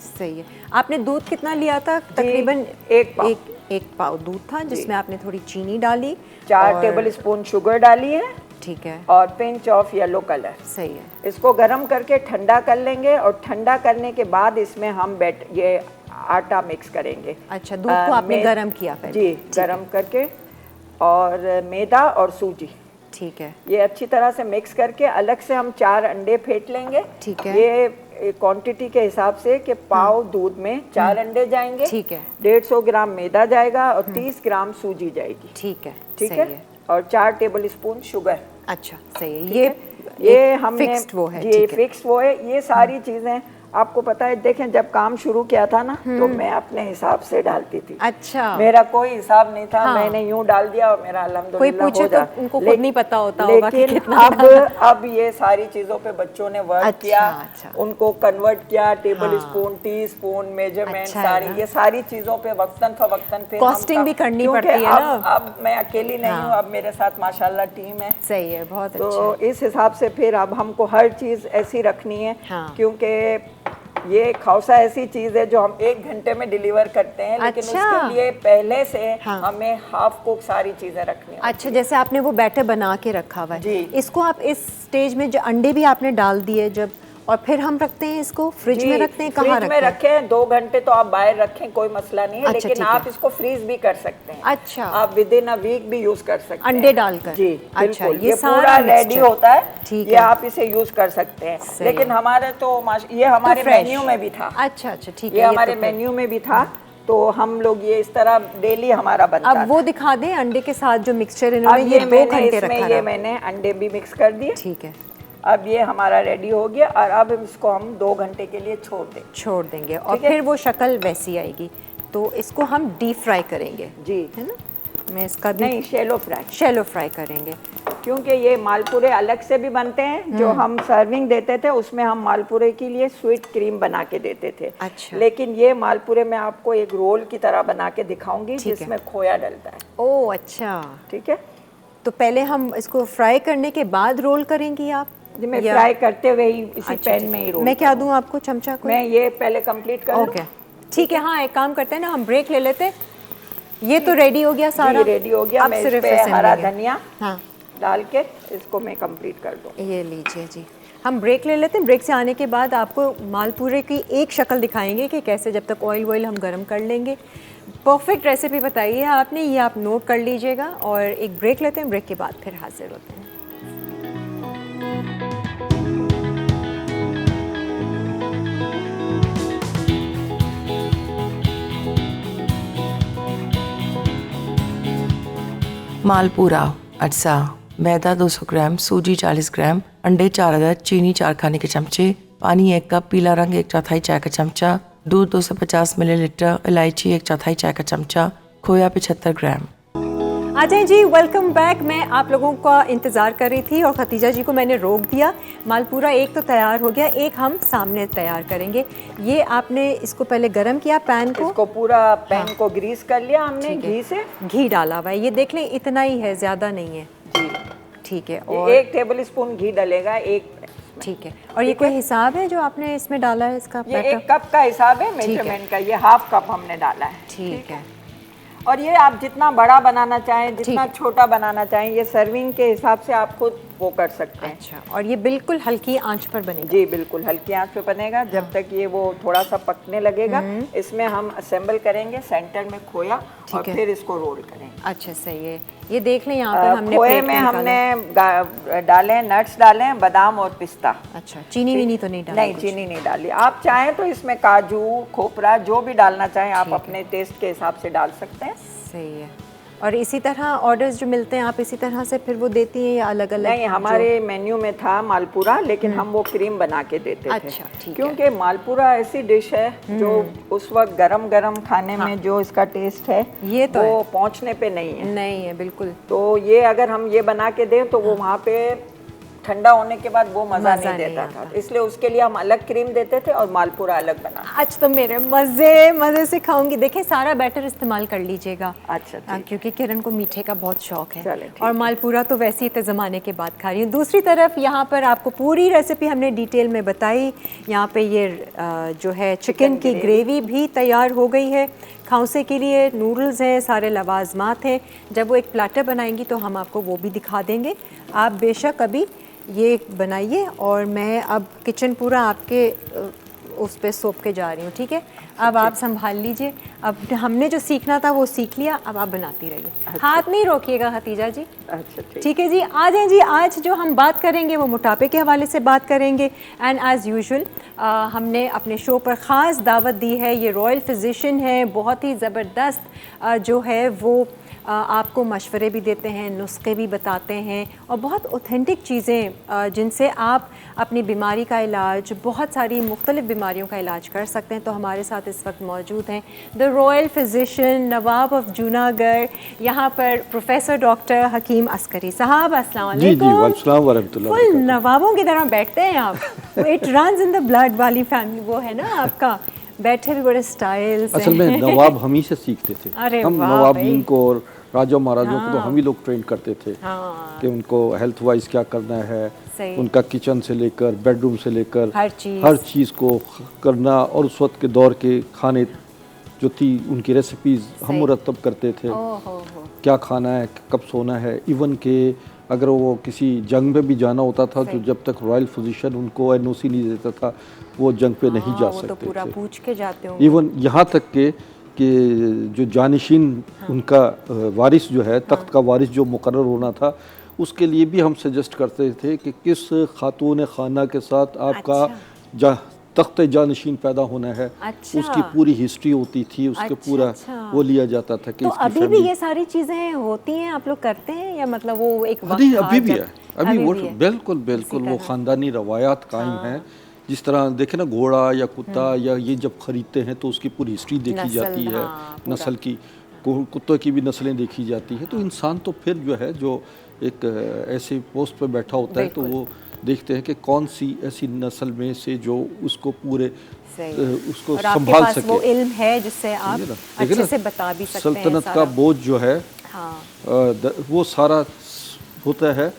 सही है। आपने दूध कितना लिया था? तकरीबन एक पाव दूध था जिसमें आपने थोड़ी चीनी डाली, 4 टेबलस्पून शुगर डाली है, ठीक है, और पिंच ऑफ येलो कलर। सही है। इसको गरम करके ठंडा कर लेंगे और ठंडा करने के बाद इसमें हम ये आटा मिक्स करेंगे। अच्छा, दूध को आपने गरम किया पहले? जी, गरम करके, और मैदा और सूजी, ठीक है, ये अच्छी तरह से मिक्स करके अलग से हम 4 अंडे फेंट लेंगे। ठीक है। ये क्वांटिटी के हिसाब से कि पाव दूध में 4 अंडे जाएंगे, ठीक है, 150 ग्राम मैदा जाएगा और 30 ग्राम सूजी जाएगी। ठीक है, ठीक है। और 4 टेबलस्पून शुगर। अच्छा, सही है। ये हमने फिक्स्ड वो है। ये फिक्स्ड वो है। ये सारी चीजें आपको पता है, देखें जब काम शुरू किया था ना तो मैं अपने हिसाब से डालती थी। अच्छा, मेरा कोई हिसाब नहीं था। मैंने यूं डाल दिया और मेरा अल्हम्दुलिल्लाह कोई पूछे तो उनको खुद नहीं पता होता होगा कि लेकिन कितना अब ये सारी चीजों पे बच्चों ने वर्क किया, उनको कन्वर्ट किया, table spoon, tea spoon, measurement, ये सारी चीजों पे वक्तन फवक्तन फिर कॉस्टिंग भी करनी पड़ती है ना। अब मैं अकेली नहीं हूँ, अब मेरे साथ माशाल्लाह टीम है। सही है, बहुत अच्छा। तो इस हिसाब से फिर अब हमको हर चीज ऐसी रखनी है, क्योंकि ये खौसा ऐसी चीज है जो हम 1 घंटे में डिलीवर करते हैं, लेकिन उसके लिए पहले से हमें हाफ कुक सारी चीजें रखनी है। अच्छा, जैसे आपने वो बैटर बना के रखा हुआ है, इसको आप इस स्टेज में जो अंडे भी आपने डाल दिए जब, और फिर हम रखते हैं इसको फ्रिज में रखते हैं, कहाँ रखते हैं? फ्रिज में रखें 2 घंटे तो आप बाहर रखें, कोई मसला नहीं है। अच्छा, लेकिन आप इसको फ्रीज भी कर सकते हैं। अच्छा, आप विदिन अ वीक भी यूज कर सकते हैं अंडे डालकर। जी अच्छा, ये पूरा रेडी होता है, ये है। आप इसे यूज कर सकते हैं। लेकिन हमारे तो ये हमारे मेन्यू में भी था। अच्छा अच्छा, ठीक है, ये हमारे मेन्यू में भी था, तो हम लोग ये इस तरह डेली हमारा बनता है। अब वो दिखा दें अंडे के साथ जो मिक्सचर इन्होंने ये 2 घंटे रखा है। ये मैंने अंडे भी मिक्स कर दिए, ठीक है। अब ये हमारा रेडी हो गया और अब इसको हम 2 घंटे के लिए छोड़ देंगे और फिर वो शक्ल वैसी आएगी। तो इसको हम डीप फ्राई करेंगे, जी है ना? मैं इसका नहीं, शैलो फ्राई करेंगे, क्योंकि ये मालपुरे अलग से भी बनते हैं। जो हम सर्विंग देते थे उसमें हम मालपुरे के लिए स्वीट क्रीम बना के देते थे। अच्छा। लेकिन ये मालपुरे में आपको एक रोल की तरह बना के दिखाऊंगी जिसमें खोया डलता है। ओह अच्छा, ठीक है। तो पहले हम इसको फ्राई करने के बाद रोल करेंगी आप? मैं फ्राई करते हुए ही इसी पैन में ही रोल। मैं क्या दूं आपको, चमचा को? मैं ये पहले कंप्लीट कर लूं। ओके, ठीक है। हाँ, एक काम करते हैं ना, हम ब्रेक ले लेते हैं। ये तो रेडी हो गया सारा, रेडी हो गया। मैं इस पे हरा धनिया हाँ डाल के इसको मैं कंप्लीट कर दूं। ये लीजिए जी। हम ब्रेक ले लेते हैं। ब्रेक से आने के बाद आपको मालपुरे की एक शक्ल दिखाएंगे कि कैसे जब तक ऑयल वॉयल हम गर्म कर लेंगे। परफेक्ट रेसिपी बताई है आपने, ये आप नोट कर लीजिएगा। और एक ब्रेक लेते हैं, ब्रेक के बाद फिर हाजिर होते हैं। मालपूरा, अटसा, मैदा 200 ग्राम, सूजी 40 ग्राम, अंडे 4 अदद, चीनी 4 खाने के चमचे, पानी 1 कप, पीला रंग 1/4 चाय का चमचा, दूध 250 मिलीलीटर, इलायची 1/4 चाय का चमचा, खोया 75 ग्राम। Ajay ji welcome back. मैं आप लोगों का इंतज़ार कर रही थी और खतीजा जी को मैंने रोक दिया। मालपूरा एक तो तैयार हो गया, एक हम सामने तैयार करेंगे। ये आपने इसको पहले गरम किया पैन को, इसको पूरा पैन को ग्रीस कर लिया हमने, घी से घी डाला हुआ है। ये देख लें इतना ही है, ज़्यादा नहीं है जी। ठीक है। और 1 टेबल स्पून घी डलेगा एक, ठीक है। और ये कोई हिसाब है जो आपने इसमें डाला है इसका? ये 1 कप का हिसाब है मेजरमेंट का, ये ½ कप हमने डाला है। ठीक है। और ये आप जितना बड़ा बनाना चाहें, जितना छोटा बनाना चाहें, ये सर्विंग के हिसाब से आप खुद वो कर सकते हैं। अच्छा, और ये बिल्कुल हल्की आंच पर बनेगा? जी बिल्कुल हल्की आंच पे बनेगा जब तक ये वो थोड़ा सा पकने लगेगा। इसमें हम असेंबल करेंगे सेंटर में खोया और फिर इसको रोल करेंगे। अच्छा सही है। ये देख लें यहाँ पर हमने खोए में हमने डाले नट्स डाले हैं, बादाम और पिस्ता। अच्छा, चीनी वीनी तो नहीं डाली? नहीं, चीनी नहीं डाली। आप चाहें तो इसमें काजू, खोपरा जो भी डालना चाहें आप अपने टेस्ट के हिसाब से डाल सकते हैं। सही है। और इसी तरह ऑर्डर्स जो मिलते हैं आप इसी तरह से फिर वो देती हैं या अलग अलग? नहीं, हमारे मेन्यू में था मालपूरा, लेकिन हम वो क्रीम बना के देते थे। अच्छा, ठीक क्योंकि मालपूरा ऐसी डिश है जो उस वक्त गरम गरम खाने में जो इसका टेस्ट है ये तो वो पहुंचने पे नहीं है। नहीं है बिल्कुल। तो ये अगर हम ये बना के दें तो वो वहाँ पे ठंडा होने के बाद वो मज़ा नहीं देता था, इसलिए उसके लिए हम अलग क्रीम देते थे और मालपूरा अलग बना। आज तो मेरे मज़े से खाऊंगी। देखें सारा बैटर इस्तेमाल कर लीजिएगा। अच्छा, क्योंकि किरण को मीठे का बहुत शौक है। चले, और मालपूरा तो वैसे ही ज़माने के बाद खा रही हूँ। दूसरी तरफ यहाँ पर आपको पूरी रेसिपी हमने डिटेल में बताई। यहाँ पे ये जो है चिकन की ग्रेवी भी तैयार हो गई है। खाउसे के लिए नूडल्स हैं, सारे लवाजमात हैं। जब वो एक प्लाटर बनाएंगी तो हम आपको वो भी दिखा देंगे। आप बेशक अभी ये बनाइए और मैं अब किचन पूरा आपके उस पे सौंप के जा रही हूँ। ठीक है, अब आप संभाल लीजिए। अब हमने जो सीखना था वो सीख लिया, अब आप बनाती रहिए। अच्छा। हाथ नहीं रोकिएगा खतीजा जी। अच्छा ठीक है जी। आ जाएं जी। आज जो हम बात करेंगे वो मोटापे के हवाले से बात करेंगे। एंड एज़ यूजुअल हमने अपने शो पर ख़ास दावत दी है। ये रॉयल फिजिशियन है, बहुत ही ज़बरदस्त जो है वो आपको मशवरे भी देते हैं, नुस्खे भी बताते हैं और बहुत ऑथेंटिक चीज़ें जिनसे आप अपनी बीमारी का इलाज, बहुत सारी मुख्तलिफ़ बीमारियों का इलाज कर सकते हैं। तो हमारे साथ इस वक्त मौजूद हैं the royal physician Nawab of Junagadh, यहाँ पर प्रोफेसर डॉक्टर हकीम अस्करी साहब। अस्सलाम वालेकुम। फुल नवाबों की तरह बैठते हैं आप। It runs in the blood वाली फैमिली वो है ना आपका। बैठे भी बड़े स्टाइल से। असल में नवाब हम ही से सीखते थे। हम नवाबीन को और राजा महाराजों को तो हम ही लोग ट्रेन करते थे कि उनको हेल्थ वाइज क्या करना है, उनका किचन से लेकर बेडरूम से लेकर हर चीज़ को करना। और उस वक्त के दौर के खाने जो थी उनकी रेसिपीज़ हम मुरतब करते थे, क्या खाना है, कब सोना है। इवन के अगर वो किसी जंग में भी जाना होता था तो जब तक रॉयल फिजिशियन उनको एनओसी नहीं देता था वो जंग पे नहीं जा सकते तो पूरा पूछ के जाते होंगे। इवन यहाँ तक कि जो जानिशीन उनका वारिस जो है, तख्त का वारिस जो मुकर्रर होना था, उसके लिए भी हम सजेस्ट करते थे कि किस खातून खाना के साथ आपका तख्त जानिशीन पैदा होना है। उसकी पूरी हिस्ट्री होती थी, उसके पूरा वो लिया जाता था कि तो अभी भी ये सारी चीज़ें होती हैं, आप लोग करते हैं या मतलब वो एक वक्त नहीं अभी भी है, अभी वो बिल्कुल वो ख़ानदानी रवायात कायम हैं। जिस तरह देखें ना घोड़ा या कुत्ता या ये जब खरीदते हैं तो उसकी पूरी हिस्ट्री देखी जाती है, नस्ल की, कुत्तों की भी नस्लें देखी जाती है। तो इंसान तो फिर जो है जो एक ऐसे पोस्ट पे बैठा होता है तो वो देखते हैं कि कौन सी ऐसी नस्ल में से जो उसको पूरे उसको संभाल सके। वो इल्म है जिससे आप अच्छे से बता भी सकते हैं। सल्तनत का बोझ जो है वो सारा होता है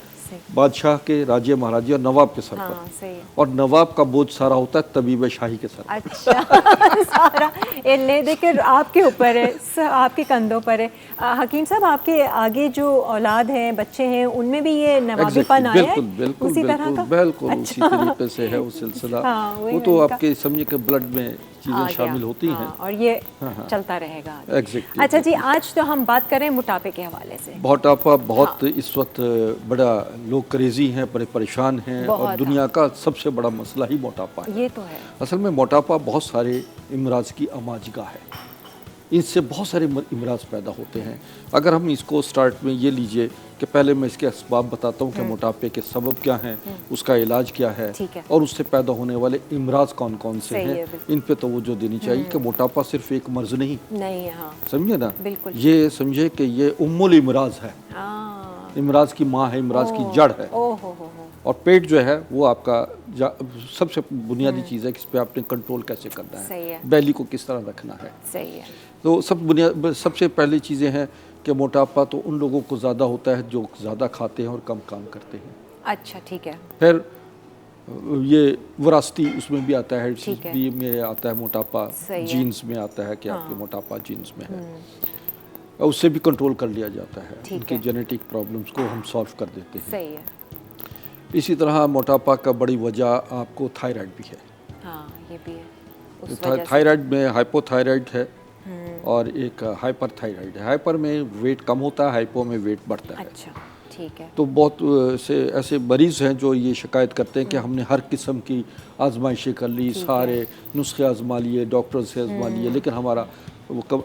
बादशाह के, राजे महाराजे और नवाब के सर पर। सही है। और नवाब का बोझ सारा होता है तबीब शाही के सर पर। अच्छा सारा ले देकर आपके ऊपर है, आपके कंधों पर है। हकीम साहब, आपके आगे जो औलाद हैं, बच्चे हैं, उनमें भी ये नवाबीपन आया है? बिल्कुल उसी तरह का? बिल्कुल उसी तरीके से है वो सिलसिला। वो तो आपके समझिए कि ब्लड में चीज़ें शामिल होती हैं और ये चलता रहेगा। एग्जैक्टली। अच्छा जी, आज तो हम बात करें मोटापे के हवाले से। मोटापा बहुत इस वक्त बड़ा लोग क्रेजी हैं, बड़े परेशान हैं, और दुनिया का सबसे बड़ा मसला ही मोटापा है। ये तो है। असल में मोटापा बहुत सारे इमराज की अमाजगा है, इससे बहुत सारे इमराज पैदा होते हैं। अगर हम इसको स्टार्ट में ये लीजिए कि पहले मैं इसके असबाब बताता हूँ कि मोटापे के सबब क्या हैं, उसका इलाज क्या है, और उससे पैदा होने वाले इमराज कौन कौन से हैं, इन पे तवज्जो देनी चाहिए कि मोटापा सिर्फ एक मर्ज नहीं है। समझे ना, ये समझे कि ये उम्मुल इमराज है, इमराज की माँ है, इमराज की जड़ है। और पेट जो है वो आपका सबसे बुनियादी चीज़ है कि इस पे आपने कंट्रोल कैसे करना है, बैली को किस तरह रखना है। सही है। तो सबसे पहली चीज़ें हैं कि मोटापा तो उन लोगों को ज़्यादा होता है जो ज़्यादा खाते हैं और कम काम करते हैं। अच्छा, ठीक है। फिर ये विरासती उसमें भी आता है, भी में आता है मोटापा, जीन्स में आता है कि आपके मोटापा जीन्स में है, उससे भी कंट्रोल कर लिया जाता है। उनकी जेनेटिक प्रॉब्लम्स को हम सॉल्व कर देते हैं। सही है। इसी तरह मोटापा का बड़ी वजह आपको थायराइड भी है। ये भी है। थायराइड में हाइपोथायराइड है और एक हाइपर थायराइड है। हाइपर में वेट कम होता है, हाइपो में वेट बढ़ता है। अच्छा, ठीक है। तो बहुत से ऐसे मरीज़ हैं जो ये शिकायत करते हैं कि हमने हर किस्म की आजमाइशें कर ली, सारे नुस्खे आजमा लिए, डॉक्टर से आजमा लिए, लेकिन हमारा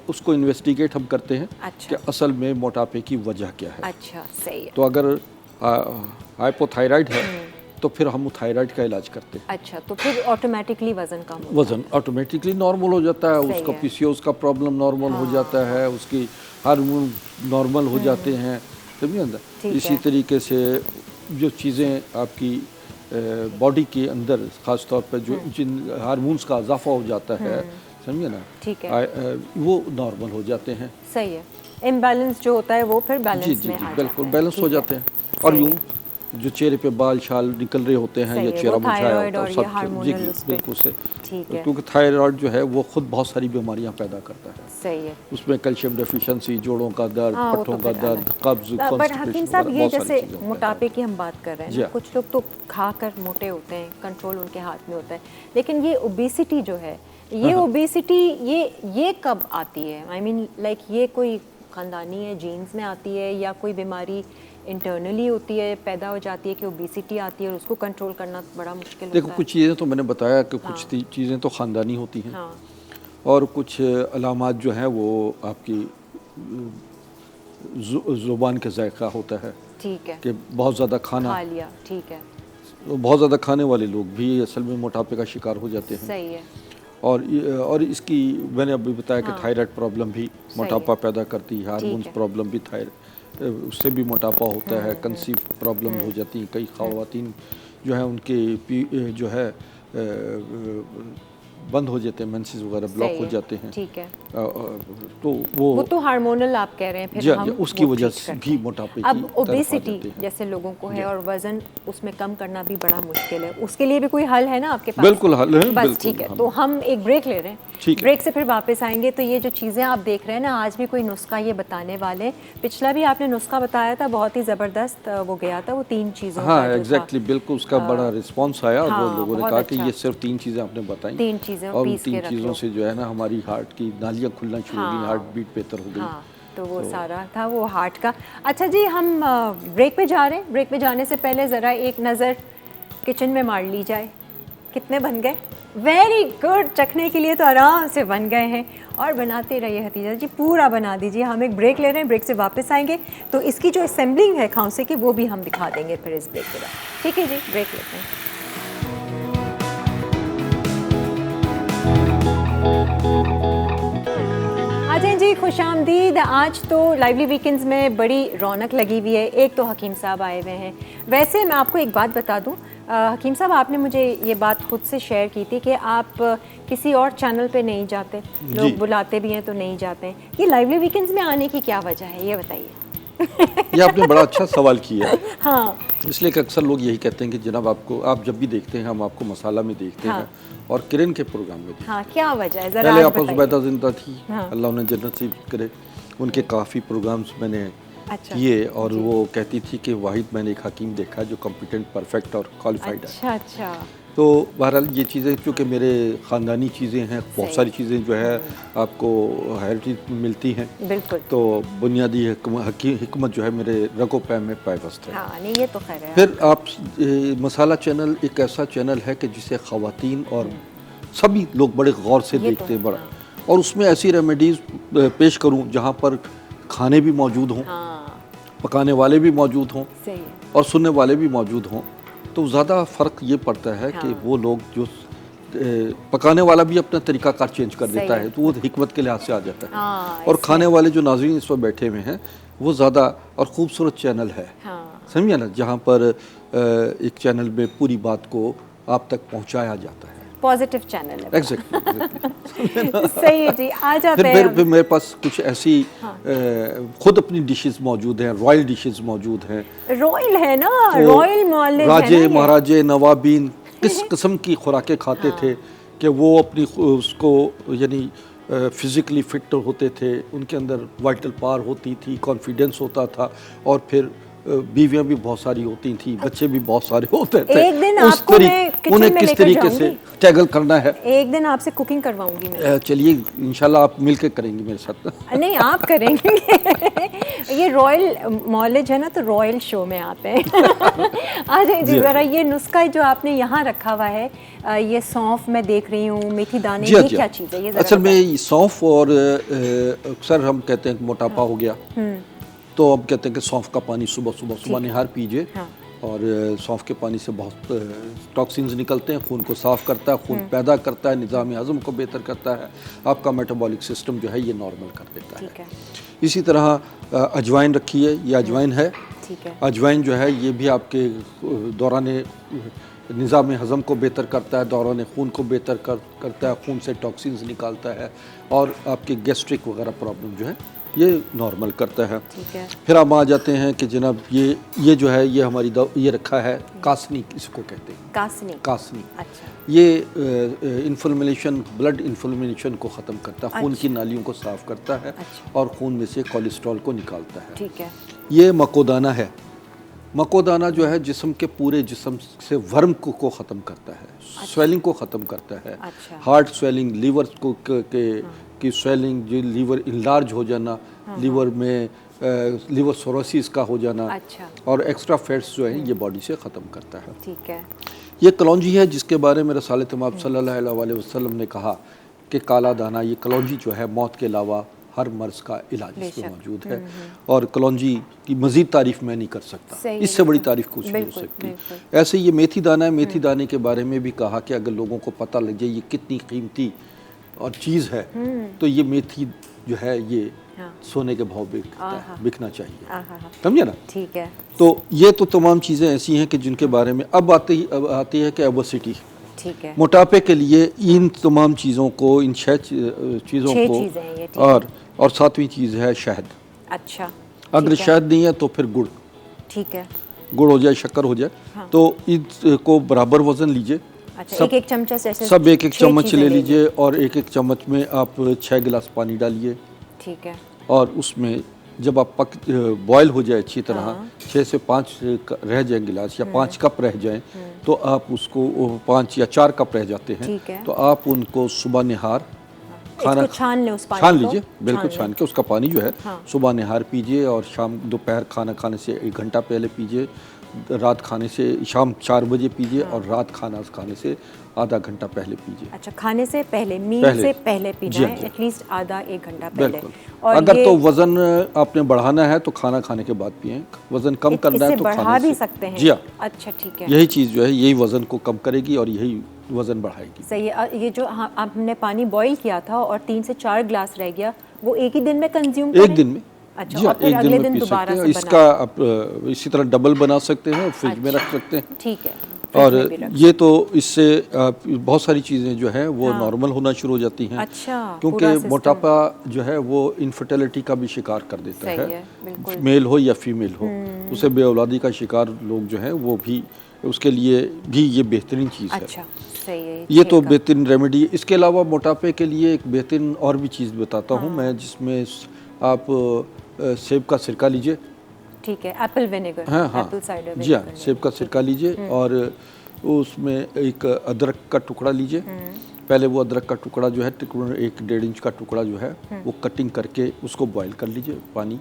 उसको इन्वेस्टिगेट हम करते हैं कि असल में मोटापे की वजह क्या है। अच्छा, सही है। तो अगर हाइपोथायराइड है तो फिर हम थायराइड का इलाज करते हैं। अच्छा, तो फिर ऑटोमेटिकली वजन ऑटोमेटिकली नॉर्मल हो जाता है, उसका पीसीओएस का प्रॉब्लम नॉर्मल हो जाता है, उसकी हार्मोन नॉर्मल हो जाते हैं, समझिए अंदर। इसी तरीके से जो चीज़ें आपकी बॉडी के अंदर ख़ास तौर पर जो जिन हार्मोन्स का इजाफा हो जाता है, समझिए ना, ठीक है, वो नॉर्मल हो जाते हैं। सही है। इम्बैलेंस जो होता है वो फिर बैलेंस में आ जाता है। बिल्कुल बैलेंस हो जाते हैं। और यूँ जो चेहरे पे बाल शाल निकल रहे होते हैं या चेहरा मुरझाया होता है, सब बिल्कुल से, क्योंकि थायराइड जो है वो खुद बहुत सारी बीमारियां पैदा करता है। सही है। उसमें कैल्शियम डेफिशिएंसी, जोड़ों का दर्द, पट्टों का दर्द, कब्ज, पर हकीम साहब, ये जैसे मोटापे की हम बात कर रहे हैं, कुछ लोग तो खाकर मोटे होते हैं, कंट्रोल उनके हाथ में होता है, लेकिन ये ओबेसिटी जो है, ये ओबेसिटी ये कब आती है? आई मीन लाइक ये कोई ख़ानदानी है, जीन्स में आती है, या कोई बीमारी इंटरनली होती है, पैदा हो जाती है कि ओबेसिटी आती है और उसको कंट्रोल करना बड़ा मुश्किल होता है? देखो, कुछ चीज़ें तो मैंने बताया कि कुछ चीज़ें तो ख़ानदानी होती हैं, और कुछ अलामात जो हैं वो आपकी ज़ुबान के जायका होता है। ठीक है। कि बहुत ज़्यादा खाना खा लिया, ठीक है। बहुत ज़्यादा खाने वाले लोग भी असल में मोटापे का शिकार हो जाते हैं। सही है। और इसकी मैंने अभी बताया कि थायराइड प्रॉब्लम भी मोटापा पैदा करती है, हार्मोन्स प्रॉब्लम भी उससे भी मोटापा होता है, कंसीव प्रॉब्लम हो जाती है। कई ख़वातीन जो है उनके जो है बंद हो जाते हैं, मेंसेस वगैरह ब्लॉक हो जाते हैं। ठीक है। तो वो तो हार्मोनल आप कह रहे हैं, फिर हम उसकी वजह से भी मोटापे की अब ओबेसिटी जैसे लोगों को है और वजन उसमें कम करना भी बड़ा मुश्किल है, उसके लिए भी कोई हल है ना आपके पास? बिल्कुल हल है। बस ठीक है, तो हम एक ब्रेक ले रहे हैं, ब्रेक से फिर वापस आएंगे। तो ये जो चीज़ें आप देख रहे हैं ना, आज भी कोई नुस्खा ये बताने वाले, पिछला भी आपने नुस्खा बताया था, बहुत ही ज़बरदस्त वो गया था, वो 3 चीज़ों का। हाँ, एग्जैक्टली, बिल्कुल उसका बड़ा रिस्पॉन्स आया। वो लोगों ने कहा कि ये सिर्फ 3 चीज़ें आपने बताई, 3 चीज़ें, और 3 चीज़ों से जो है ना हमारी हार्ट की नालियाँ खुलना शुरू हो गई, हार्ट बीट बेहतर हो गई। तो वो सारा था वो हार्ट का। अच्छा जी, हम ब्रेक पे जा रहे हैं। ब्रेक पे जाने से पहले ज़रा एक नज़र किचन में मार ली जाए, कितने बन गए। वेरी गुड, चखने के लिए तो आराम से बन गए हैं। और बनाते रहिए हतीजा जी, पूरा बना दीजिए। हम एक ब्रेक ले रहे हैं, ब्रेक से वापस आएंगे तो इसकी जो असेंबलिंग है खांसे की, वो भी हम दिखा देंगे फिर इस ब्रेक के बाद। ठीक है जी, ब्रेक लेते हैं। आजाए जी, खुशामदीद। आज तो लाइवली वीकेंड्स में बड़ी रौनक लगी हुई है। एक तो हकीम साहब आए हुए हैं। वैसे मैं आपको एक बात बता दूं, हकीम साहब, आपने मुझे ये बात खुद से शेयर की थी कि आप किसी और चैनल पे नहीं जाते, लोग बुलाते भी हैं तो नहीं जाते हैं। ये लाइवली वीकेंड्स में आने की क्या वजह है, ये बताइए। ये आपने बड़ा अच्छा सवाल किया है। हाँ। इसलिए कि अक्सर लोग यही कहते हैं कि जनाब आपको, आप जब भी देखते हैं हम आपको मसाला में देखते हैं और किरण के प्रोग्राम में देखते हैं। हाँ, क्या वजह है जरा पहले आप आप बताइए। जुबैदा जिंदा थी, अल्लाह उन्हें जन्नत नसीब करे, उनके काफ़ी प्रोग्राम्स मैंने किए और वो कहती थी कि वाहिद मैंने एक हकीम देखा जो कॉम्पिटेंट, परफेक्ट और क्वालिफाइड है। अच्छा। तो बहरहाल ये चीज़ें चूँकि मेरे ख़ानदानी चीज़ें हैं, बहुत सारी चीज़ें जो है आपको हेरिटेज मिलती हैं, बिल्कुल। तो बुनियादी हिकमत जो है मेरे रगो पैर में पायबस्त है। हाँ, नहीं ये तो खैर है। फिर आप मसाला चैनल एक ऐसा चैनल है कि जिसे ख़वातीन और सभी लोग बड़े गौर से देखते हैं, बड़ा, और उसमें ऐसी रेमेडीज़ पेश करूं जहां पर खाने भी मौजूद हों, पकाने वाले भी मौजूद हों और सुनने वाले भी मौजूद हों, तो ज़्यादा फ़र्क ये पड़ता है कि वो लोग जो पकाने वाला भी अपना तरीक़ाकार चेंज कर देता है, तो वो हिकमत के लिहाज से आ जाता है। और खाने वाले जो नाज़रीन इस वक्त बैठे हुए हैं वो ज़्यादा और ख़ूबसूरत चैनल है, समझिए ना, जहाँ पर एक चैनल में पूरी बात को आप तक पहुँचाया जाता है। पॉजिटिव चैनल है। एग्जैक्टली। सही है जी। आ जाते हैं फिर मेरे पास कुछ ऐसी खुद अपनी डिशेस मौजूद हैं, रॉयल डिशेस मौजूद हैं। रॉयल है ना, रॉयल मॉलेज है ना। राजे महाराजे नवाबीन किस किस्म की खुराकें खाते थे कि वो अपनी उसको यानी फिज़िकली फिट होते थे, उनके अंदर वाइटल पावर होती थी, कॉन्फिडेंस होता था, और फिर बीवियां भी बहुत सारी होती थी, बच्चे भी बहुत सारे होते थे। एक दिन आपको मैं किचन उन्हें में किस लेकर तरीके से टैगल करना है, एक दिन आपसे कुकिंग करवाऊंगी मैं। चलिए इंशाल्लाह आप मिलकर करेंगी मेरे साथ। नहीं, आप करेंगे। ये रॉयल मॉलेज है ना, तो रॉयल शो में आते हैं। आ जाइए जी, ज़रा ये नुस्खा जो आपने यहाँ रखा हुआ है, ये सौंफ मैं देख रही हूँ, मेथी दाने, ये क्या चीज़ है? ये असल में सौंफ, और अक्सर हम कहते हैं कि मोटापा हो गया, तो अब कहते हैं कि सौंफ का पानी सुबह निहार पीजिए। और सौंफ के पानी से बहुत टॉक्सिन्स निकलते हैं, खून को साफ़ करता है, खून पैदा करता है, निज़ाम हज़म को बेहतर करता है, आपका मेटाबॉलिक सिस्टम जो है ये नॉर्मल कर देता है। इसी तरह अजवाइन रखी है, ये अजवाइन है। अजवाइन जो है ये भी आपके दौरान निज़ाम हज़म को बेहतर करता है, दौरान खून को बेहतर करता है, खून से टॉक्सिन्स निकालता है, और आपके गैस्ट्रिक वगैरह प्रॉब्लम जो है ये नॉर्मल करता है। फिर हम आ जाते हैं कि जनाब ये जो है ये हमारी ये रखा है कासनी, इसको कहते हैं कासनी। अच्छा। ये इन्फ्लेमेशन, ब्लड इन्फ्लेमेशन को ख़त्म करता है, खून की नालियों को साफ़ करता है, और खून में से कोलेस्ट्रॉल को निकालता है। ठीक है। ये मकोदाना है। मकोदाना जो है जिस्म के पूरे जिस्म से वर्म को ख़त्म करता है, स्वेलिंग को ख़त्म करता है, हार्ट स्वेलिंग, लीवर को की स्वेलिंग, जो लीवर इनलार्ज हो जाना, लीवर में लीवर सोरोसिस का हो जाना, और एक्स्ट्रा फैट्स जो है ये बॉडी से ख़त्म करता है। ठीक है। ये कलौंजी है जिसके बारे में रसूल तमाम सल्लल्लाहु अलैहि वसल्लम ने कहा कि काला दाना, ये कलौंजी जो है मौत के अलावा हर मर्ज़ का इलाज इसमें मौजूद है, और कलौंजी की मज़ीद तारीफ़ मैं नहीं कर सकता, इससे बड़ी तारीफ़ कुछ नहीं हो सकती। ऐसे ये मेथी दाना है, मेथी दाने के बारे में भी कहा कि अगर लोगों को पता लग जाए ये कितनी कीमती और चीज़ है, तो ये मेथी जो है ये सोने के भाव बिकना चाहिए, समझे ना। ठीक है। तो ये तो तमाम चीज़ें ऐसी हैं कि जिनके बारे में अब आती है कि ओबेसिटी, ठीक है, मोटापे के लिए इन तमाम चीज़ों को, इन 6 चीज़ों को, और 7वीं चीज़ है शहद। अच्छा। अगर शहद नहीं है तो फिर गुड़, ठीक है, गुड़ हो जाए, शक्कर हो जाए, तो इसको बराबर वज़न लीजिए। अच्छा, एक चम्मच सब एक चम्मच ले लीजिए, और एक चम्मच में आप 6 गिलास पानी डालिए। ठीक है। और उसमें जब आप बॉयल हो जाए अच्छी तरह, 6 से 5 रह जाए गिलास, या 5 कप रह जाएं, तो आप उसको 5 या 4 कप रह जाते हैं, तो आप उनको सुबह निहार खाना छान लीजिए, बिल्कुल छान के उसका पानी जो है सुबह निहार पीजिए, और शाम दोपहर खाना खाने से 1 घंटा पहले पीजिए, रात खाने से शाम 4 बजे पीजिए, और रात खाना खाने से आधा घंटा पहले पीजिए। अच्छा, खाने से पहले, मील से पहले पीना है, एटलीस्ट आधा 1 घंटा पहले। और अगर तो वज़न आपने बढ़ाना है तो खाना खाने के बाद पिएं, वज़न कम करना है तो बढ़ा भी सकते हैं। जी हाँ। अच्छा, ठीक है। यही चीज़ जो है यही वज़न को कम करेगी और यही वज़न बढ़ाएगी। सही है। ये जो आपने पानी बॉईल किया था और 3 से 4 गिलास रह गया, वो एक ही दिन में कंज्यूम करें? एक दिन में। अच्छा, और फिर अगले दिन दोबारा से इसका आप इसी तरह डबल बना सकते हैं, फ्रिज में रख सकते हैं। ठीक है। और ये तो इससे बहुत सारी चीज़ें जो है वो नॉर्मल होना शुरू हो जाती हैं। अच्छा, क्योंकि मोटापा जो है वो इनफर्टिलिटी का भी शिकार कर देता है, मेल हो या फीमेल हो, उसे बेऔलादी का शिकार लोग जो है वो भी, उसके लिए भी ये बेहतरीन चीज़ है। अच्छा, सही है, ये तो बेहतरीन रेमेडी है। इसके अलावा मोटापे के लिए एक बेहतरीन और भी चीज़ बताता हूँ मैं, जिसमें आप सेब का सिरका लीजिए। ठीक है, apple vinegar, apple cider vinegar. जी हाँ, सेब का सिरका लीजिए और उसमें एक अदरक का टुकड़ा लीजिए। पहले वो अदरक का टुकड़ा जो है 1-1.5 इंच का टुकड़ा जो है वो कटिंग करके उसको बॉईल कर लीजिए पानी,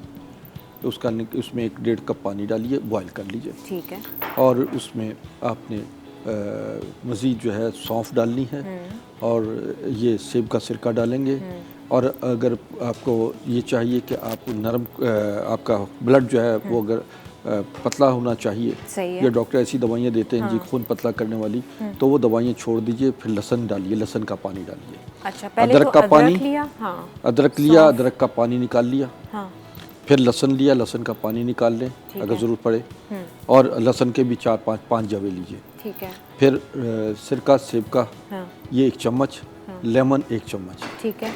उसका उसमें 1-1.5 कप पानी डालिए, बॉईल कर लीजिए। ठीक है। और उसमें आपने मज़ीद जो है सौंफ डालनी है और ये सेब का सिरका डालेंगे। और अगर आपको ये चाहिए कि आप नरम आपका ब्लड जो है वो अगर पतला होना चाहिए, ये डॉक्टर ऐसी दवाइयाँ देते हैं जी खून पतला करने वाली, तो वो दवाइयाँ छोड़ दीजिए, फिर लहसुन डालिए, लहसुन का पानी डालिए। अच्छा, पहले अदरक का पानी, अदरक लिया, अदरक का पानी निकाल लिया, फिर लहसुन लिया, लहसुन का पानी निकाल लें अगर ज़रूरत पड़े, और लहसुन के भी 4-5 जवे लीजिए। ठीक है। फिर सिरका सेब का ये 1 चम्मच, लेमन 1 चम्मच। ठीक है।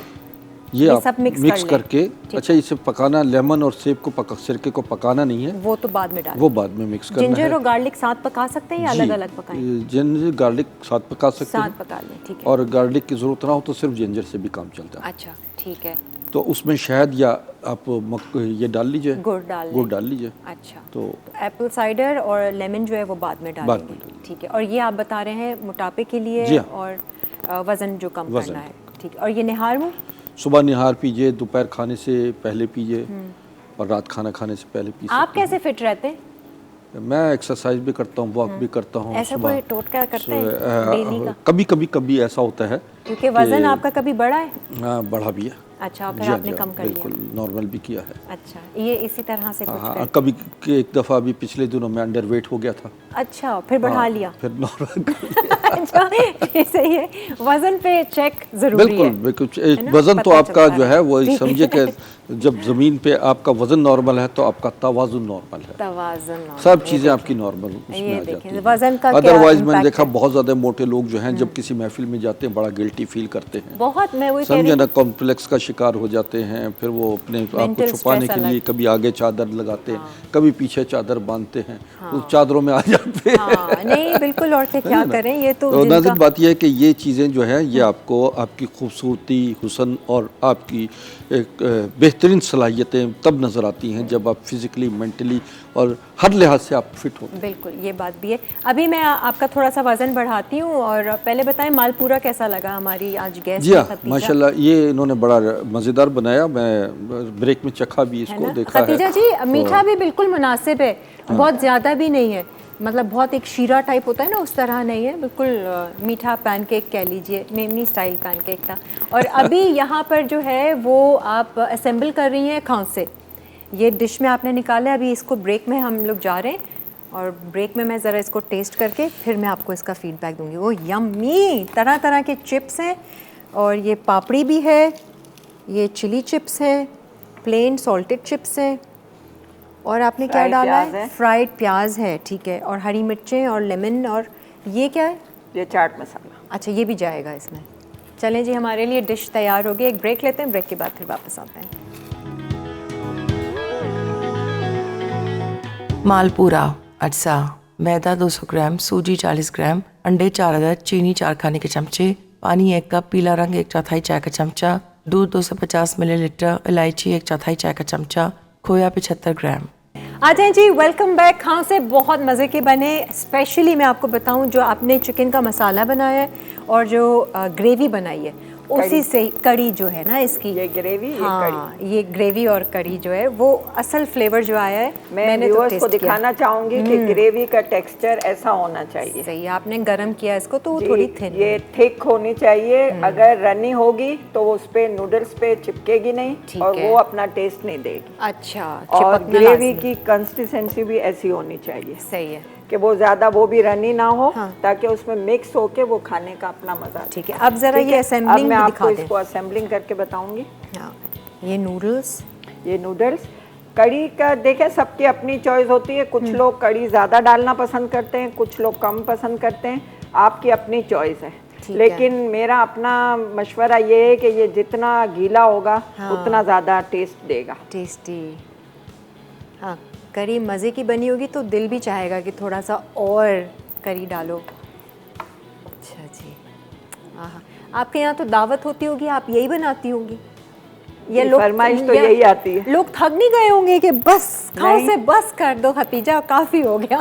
ये आप सब मिक्स करके, अच्छा इसे पकाना, लेमन और सेब को सिरके को पकाना नहीं है, वो तो बाद में डालें, वो बाद में मिक्स करना है। जिंजर और गार्लिक साथ पका सकते हैं या अलग-अलग पकाएं? जिंजर गार्लिक साथ पका सकते हैं, साथ पका लें, ठीक है। और गार्लिक की ज़रूरत ना हो तो सिर्फ जिंजर से भी काम चलता है। अच्छा, ठीक है। तो उसमें शहद या आप ये डाल लीजिए, गुड़ डाल लीजिए। अच्छा, तो एप्पल साइडर और लेमन जो है वो बाद में डालेंगे, ठीक है। और ये आप बता रहे हैं मोटापे के लिए और वज़न जो कम करना है, ठीक है। और ये निहार मुँह सुबह निहार पीजिए, दोपहर खाने से पहले पीजिए और रात खाना खाने से पहले पीजिए। आप कैसे फिट रहते हैं? मैं एक्सरसाइज भी करता हूँ, वॉक भी करता हूँ। ऐसा कोई टोटका करते हैं डेली का? कभी ऐसा होता है, क्योंकि वजन आपका कभी बढ़ा है? बढ़ा भी है। अच्छा, फिर आपने कम कर लिया? बिल्कुल नॉर्मल भी किया है। अच्छा, ये इसी तरह से कुछ कभी एक दफ़ा अभी पिछले दिनों में अंडरवेट हो गया था। अच्छा, फिर बढ़ा लिया? फिर नॉर्मल कर लिया। अच्छा, ये सही है। वजन पे चेक जरूरी है। बिल्कुल, वजन तो आपका जो है वो समझिए कि जब ज़मीन पे आपका वजन नॉर्मल है तो आपका तवाज़ुन नॉर्मल है, सब चीज़ें आपकी नॉर्मल उसमें आ जाती हैं। वजन का अदरवाइज मैंने देखा बहुत ज़्यादा मोटे लोग जो हैं जब किसी महफिल में जाते हैं बड़ा गिल्टी फील करते हैं, बहुत, मैं वही समझे ना, कॉम्प्लेक्स का शिकार हो जाते हैं। फिर वो अपने आप को छुपाने के लिए कभी आगे चादर लगाते हैं, कभी पीछे चादर बांधते हैं, उस चादरों में आ जाते हैं। नहीं बिल्कुल, और क्या करें, ये तो नाज़िर बात यह है कि ये चीज़ें जो है ये आपको आपकी खूबसूरती, हुस्न और आपकी एक बेहतरीन सलाहियतें तब नज़र आती हैं जब आप फिज़िकली, मेंटली और हर लिहाज से आप फिट हो। बिल्कुल, ये बात भी है। अभी मैं आपका थोड़ा सा वज़न बढ़ाती हूँ, और पहले बताएं मालपूरा कैसा लगा हमारी आज गेस्ट? जी हाँ, माशाल्लाह, ये इन्होंने बड़ा मज़ेदार बनाया, मैं ब्रेक में चखा भी इसको, देखा है। खतीजा जी, मीठा भी बिल्कुल मुनासिब है, बहुत ज़्यादा भी नहीं है, मतलब बहुत एक शीरा टाइप होता है ना, उस तरह नहीं है, बिल्कुल मीठा पैनकेक कह लीजिए, मेमनी स्टाइल पैनकेक था। और अभी यहाँ पर जो है वो आप असेंबल कर रही हैं खाउं से, ये डिश में आपने निकाला है। अभी इसको ब्रेक में हम लोग जा रहे हैं, और ब्रेक में मैं ज़रा इसको टेस्ट करके फिर मैं आपको इसका फीडबैक दूंगी। वो यम्मी, तरह तरह के चिप्स हैं, और ये पापड़ी भी है, ये चिली चिप्स हैं, प्लेन सॉल्टेड चिप्स हैं, और आपने क्या डाला है? फ्राइड प्याज है, ठीक है, और हरी मिर्चें और लेमन, और ये क्या है? ये चाट मसाला। अच्छा, ये भी जाएगा इसमें। चलें जी, हमारे लिए डिश तैयार हो गई। एक ब्रेक लेते हैं, ब्रेक के बाद फिर वापस आते हैं। मालपूरा अटसा, मैदा 200 ग्राम, सूजी 40 ग्राम, अंडे 4 अदद, चीनी 4 खाने के चमचे, पानी 1 कप, पीला रंग 1/4 चाय का चमचा, दूध 250 मिलीलीटर, इलायची 1/4 चाय का चमचा, खोया 75 ग्राम। आ जाएं जी, वेलकम बैक। खाओ से बहुत मज़े के बने। स्पेशली मैं आपको बताऊं, जो आपने चिकन का मसाला बनाया है और जो ग्रेवी बनाई है, उसी से कड़ी जो है ना इसकी, ये ग्रेवी, हाँ, ये ग्रेवी और कड़ी जो है वो असल फ्लेवर जो आया है, मैंने तो टेस्ट को दिखाना चाहूंगी कि ग्रेवी का टेक्सचर ऐसा होना चाहिए। सही, आपने गरम किया इसको तो वो थोड़ी थिन, ये थिक होनी चाहिए। अगर रनी होगी तो वो उस पे नूडल्स पे चिपकेगी नहीं और वो अपना टेस्ट नहीं देगी। अच्छा, और ग्रेवी की कंसिस्टेंसी भी ऐसी होनी चाहिए, सही है, कि वो ज्यादा वो भी रनी ना हो, ताकि उसमें मिक्स होके वो खाने का अपना मजा। ठीक है, अब जरा ये असेंबलिंग मैं आपको इसको असेंबलिंग करके बताऊंगी। हाँ, ये नूडल्स, ये नूडल्स कड़ी का देखें, सबकी अपनी चॉइस होती है। कुछ लोग कड़ी ज़्यादा डालना पसंद करते हैं, कुछ लोग कम पसंद करते हैं, आपकी अपनी चॉइस है। लेकिन मेरा अपना मशवरा ये है कि ये जितना गीला होगा उतना ज़्यादा टेस्ट देगा। टेस्टी। हाँ, करी मज़े की बनी होगी तो दिल भी चाहेगा कि थोड़ा सा और करी डालो। अच्छा जी। हाँ, आपके यहाँ तो दावत होती होगी, आप यही बनाती होंगी? ये लोग फरमाइश तो यही आती है। लोग थक नहीं गए होंगे कि बस खाओ से बस कर दो खतीजा, काफ़ी हो गया?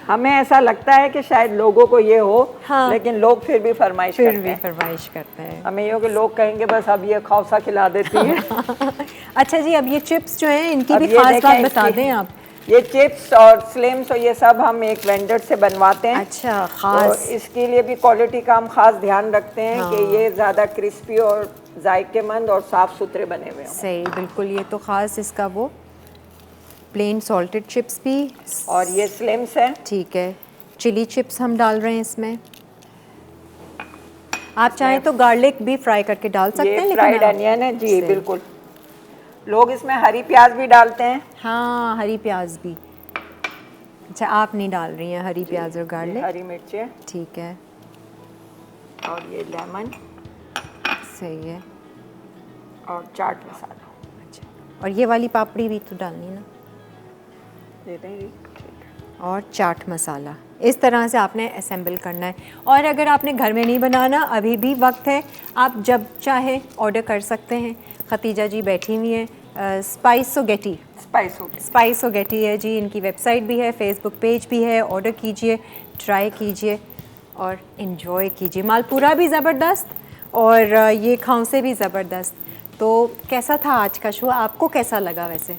हमें ऐसा लगता है कि शायद लोगों को ये हो, हाँ, लेकिन लोग फिर भी फरमाइश करते हैं। हमें ये हो कि लोग कहेंगे बस अब ये खौसा खिला देती है। अच्छा जी, अब ये चिप्स जो हैं इनकी भी खास बात बता दें आप। ये चिप्स और स्लिम्स और ये सब हम एक वेंडर से बनवाते हैं। अच्छा, खास। तो इसके लिए भी क्वालिटी का हम खास ध्यान रखते हैं कि ये ज़्यादा क्रिस्पी और जायकेमंद और साफ़ सुथरे बने हुए हों। सही, बिल्कुल। ये तो खास इसका वो प्लेन सॉल्टेड चिप्स भी, और ये स्लिम्स है। ठीक है, चिली चिप्स हम डाल रहे हैं इसमें। आप चाहें तो गार्लिक भी फ्राई करके डाल सकते हैं। ये फ्राइड अनियन है जी, बिल्कुल। लोग इसमें हरी प्याज भी डालते हैं। हाँ, हरी प्याज भी। अच्छा, आप नहीं डाल रही हैं हरी प्याज और गार्लिक? हरी मिर्चें, ठीक है। और ये लेमन, सही है। और चाट मसाला। अच्छा, और ये वाली पापड़ी भी तो डालनी ना? दे देंगे। और चाट मसाला इस तरह से आपने असेंबल करना है। और अगर आपने घर में नहीं बनाना, अभी भी वक्त है, आप जब चाहे ऑर्डर कर सकते हैं। खतीजा जी बैठी हुई हैं, स्पाइसोगेटी है जी, इनकी वेबसाइट भी है, फेसबुक पेज भी है। ऑर्डर कीजिए, ट्राई कीजिए और इन्जॉय कीजिए। मालपूरा भी ज़बरदस्त और ये खौंसे भी ज़बरदस्त। तो कैसा था आज का शो? आपको कैसा लगा वैसे?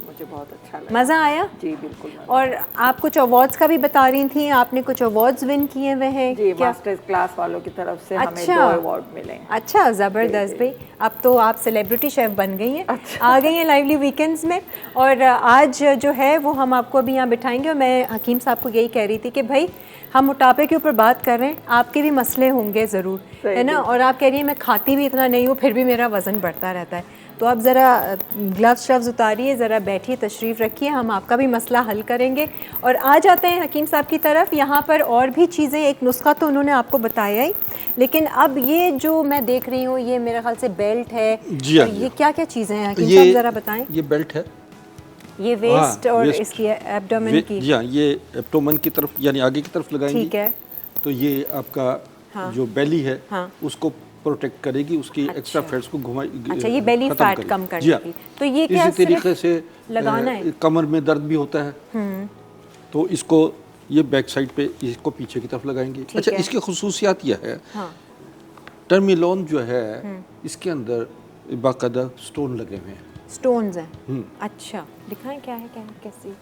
मुझे बहुत अच्छा लगा। मज़ा आया? जी बिल्कुल। और आप कुछ अवार्ड्स का भी बता रही थी, आपने कुछ अवार्ड्स विन किए हुए हैं? जी, मास्टर्स क्लास वालों की तरफ से हमें 2 अवार्ड मिले हैं। अच्छा, ज़बरदस्त भाई। अब तो आप सेलिब्रिटी शेफ़ बन गई हैं। अच्छा। आ गई हैं लाइवली वीकेंड्स में। और आज जो है वो हम आपको अभी यहाँ बिठाएंगे। और मैं हकीम साहब को यही कह रही थी कि भाई हम मोटापे के ऊपर बात कर रहे हैं, आपके भी मसले होंगे ज़रूर, है ना? और आप कह रही हैं मैं खाती भी इतना नहीं हूँ, फिर भी मेरा वज़न बढ़ता रहता है। तो आप ज़रा ग्लव्स श्लव्स उतारिए, ज़रा बैठिए, तशरीफ़ रखिए, हम आपका भी मसला हल करेंगे। और आ जाते हैं हकीम साहब की तरफ। यहाँ पर और भी चीज़ें, एक नुस्खा तो उन्होंने आपको बताया ही, लेकिन अब ये जो मैं देख रही हूँ, ये मेरे ख्याल से बेल्ट है। जी हाँ, ये क्या क्या चीज़ें हैं हकीम साहब, ज़रा बताएं। ये बेल्ट है, ये वेस्ट और वेस्ट, इसकी एब्डोमेन की। जी हाँ, ये एब्डोमेन की तरफ यानी आगे की तरफ लगाएंगे। ठीक है। तो ये आपका जो बेली है उसको प्रोटेक्ट करेगी, उसकी एक्स्ट्रा फैट्स को घुमा। अच्छा, ये बेली फैट कम करने की। तो ये क्या इसी तरीके से लगाना है? कमर में दर्द भी होता है तो इसको ये बैक साइड पे इसको पीछे की तरफ लगाएंगे। अच्छा, इसकी खुसूसियात यह है, टर्मिलोन जो है इसके अंदर बाकायदा स्टोन लगे हुए हैं। स्टोन्स हैं? अच्छा, दिखाएं क्या है, क्या है, कैसी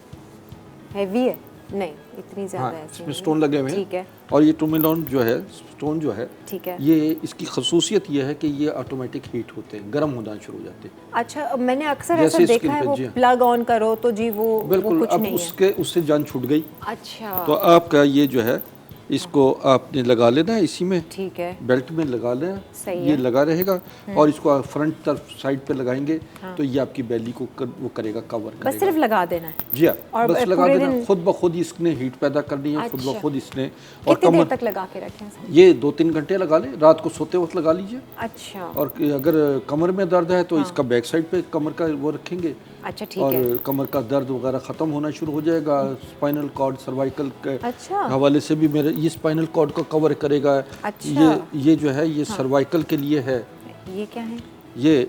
हैवी है? नहीं, इतनी ज़्यादा है। इसमें स्टोन लगे हुए हैं। ठीक है। और ये टर्मिलोन जो है, स्टोन जो है, ठीक है, ये इसकी खसूसियत ये है कि ये ऑटोमेटिक हीट होते हैं, गर्म होना शुरू हो जाते हैं। अच्छा, मैंने अक्सर ऐसा देखा है, वो प्लग ऑन करो तो जी वो बिल्कुल, कुछ अब नहीं उसके उससे जान छूट गई। अच्छा, तो आपका ये जो है इसको आपने लगा लेना है इसी में। ठीक है, बेल्ट में लगा लेना, सही ये है। लगा रहेगा। और इसको फ्रंट तरफ साइड पे लगाएंगे तो ये आपकी बेली को वो करेगा, कवर करेगा। बस सिर्फ लगा देना है? जी हाँ, और बस लगा पूरे देना। खुद ब खुद इसने हीट पैदा करनी है, खुद ब खुद इसने। और कितनी देर तक लगा के रखें? ये 2-3 घंटे लगा लें, रात को सोते वक्त लगा लीजिए। अच्छा। और अगर कमर में दर्द है तो इसका बैक साइड पे कमर का वो रखेंगे। अच्छा, ठीक और है। कमर का दर्द वगैरह ख़त्म होना शुरू हो जाएगा। स्पाइनल कॉर्ड, सर्वाइकल के अच्छा। हवाले से भी मेरे ये स्पाइनल कॉर्ड को कवर करेगा। अच्छा। ये जो है ये सर्वाइकल के लिए है। ये क्या है? ये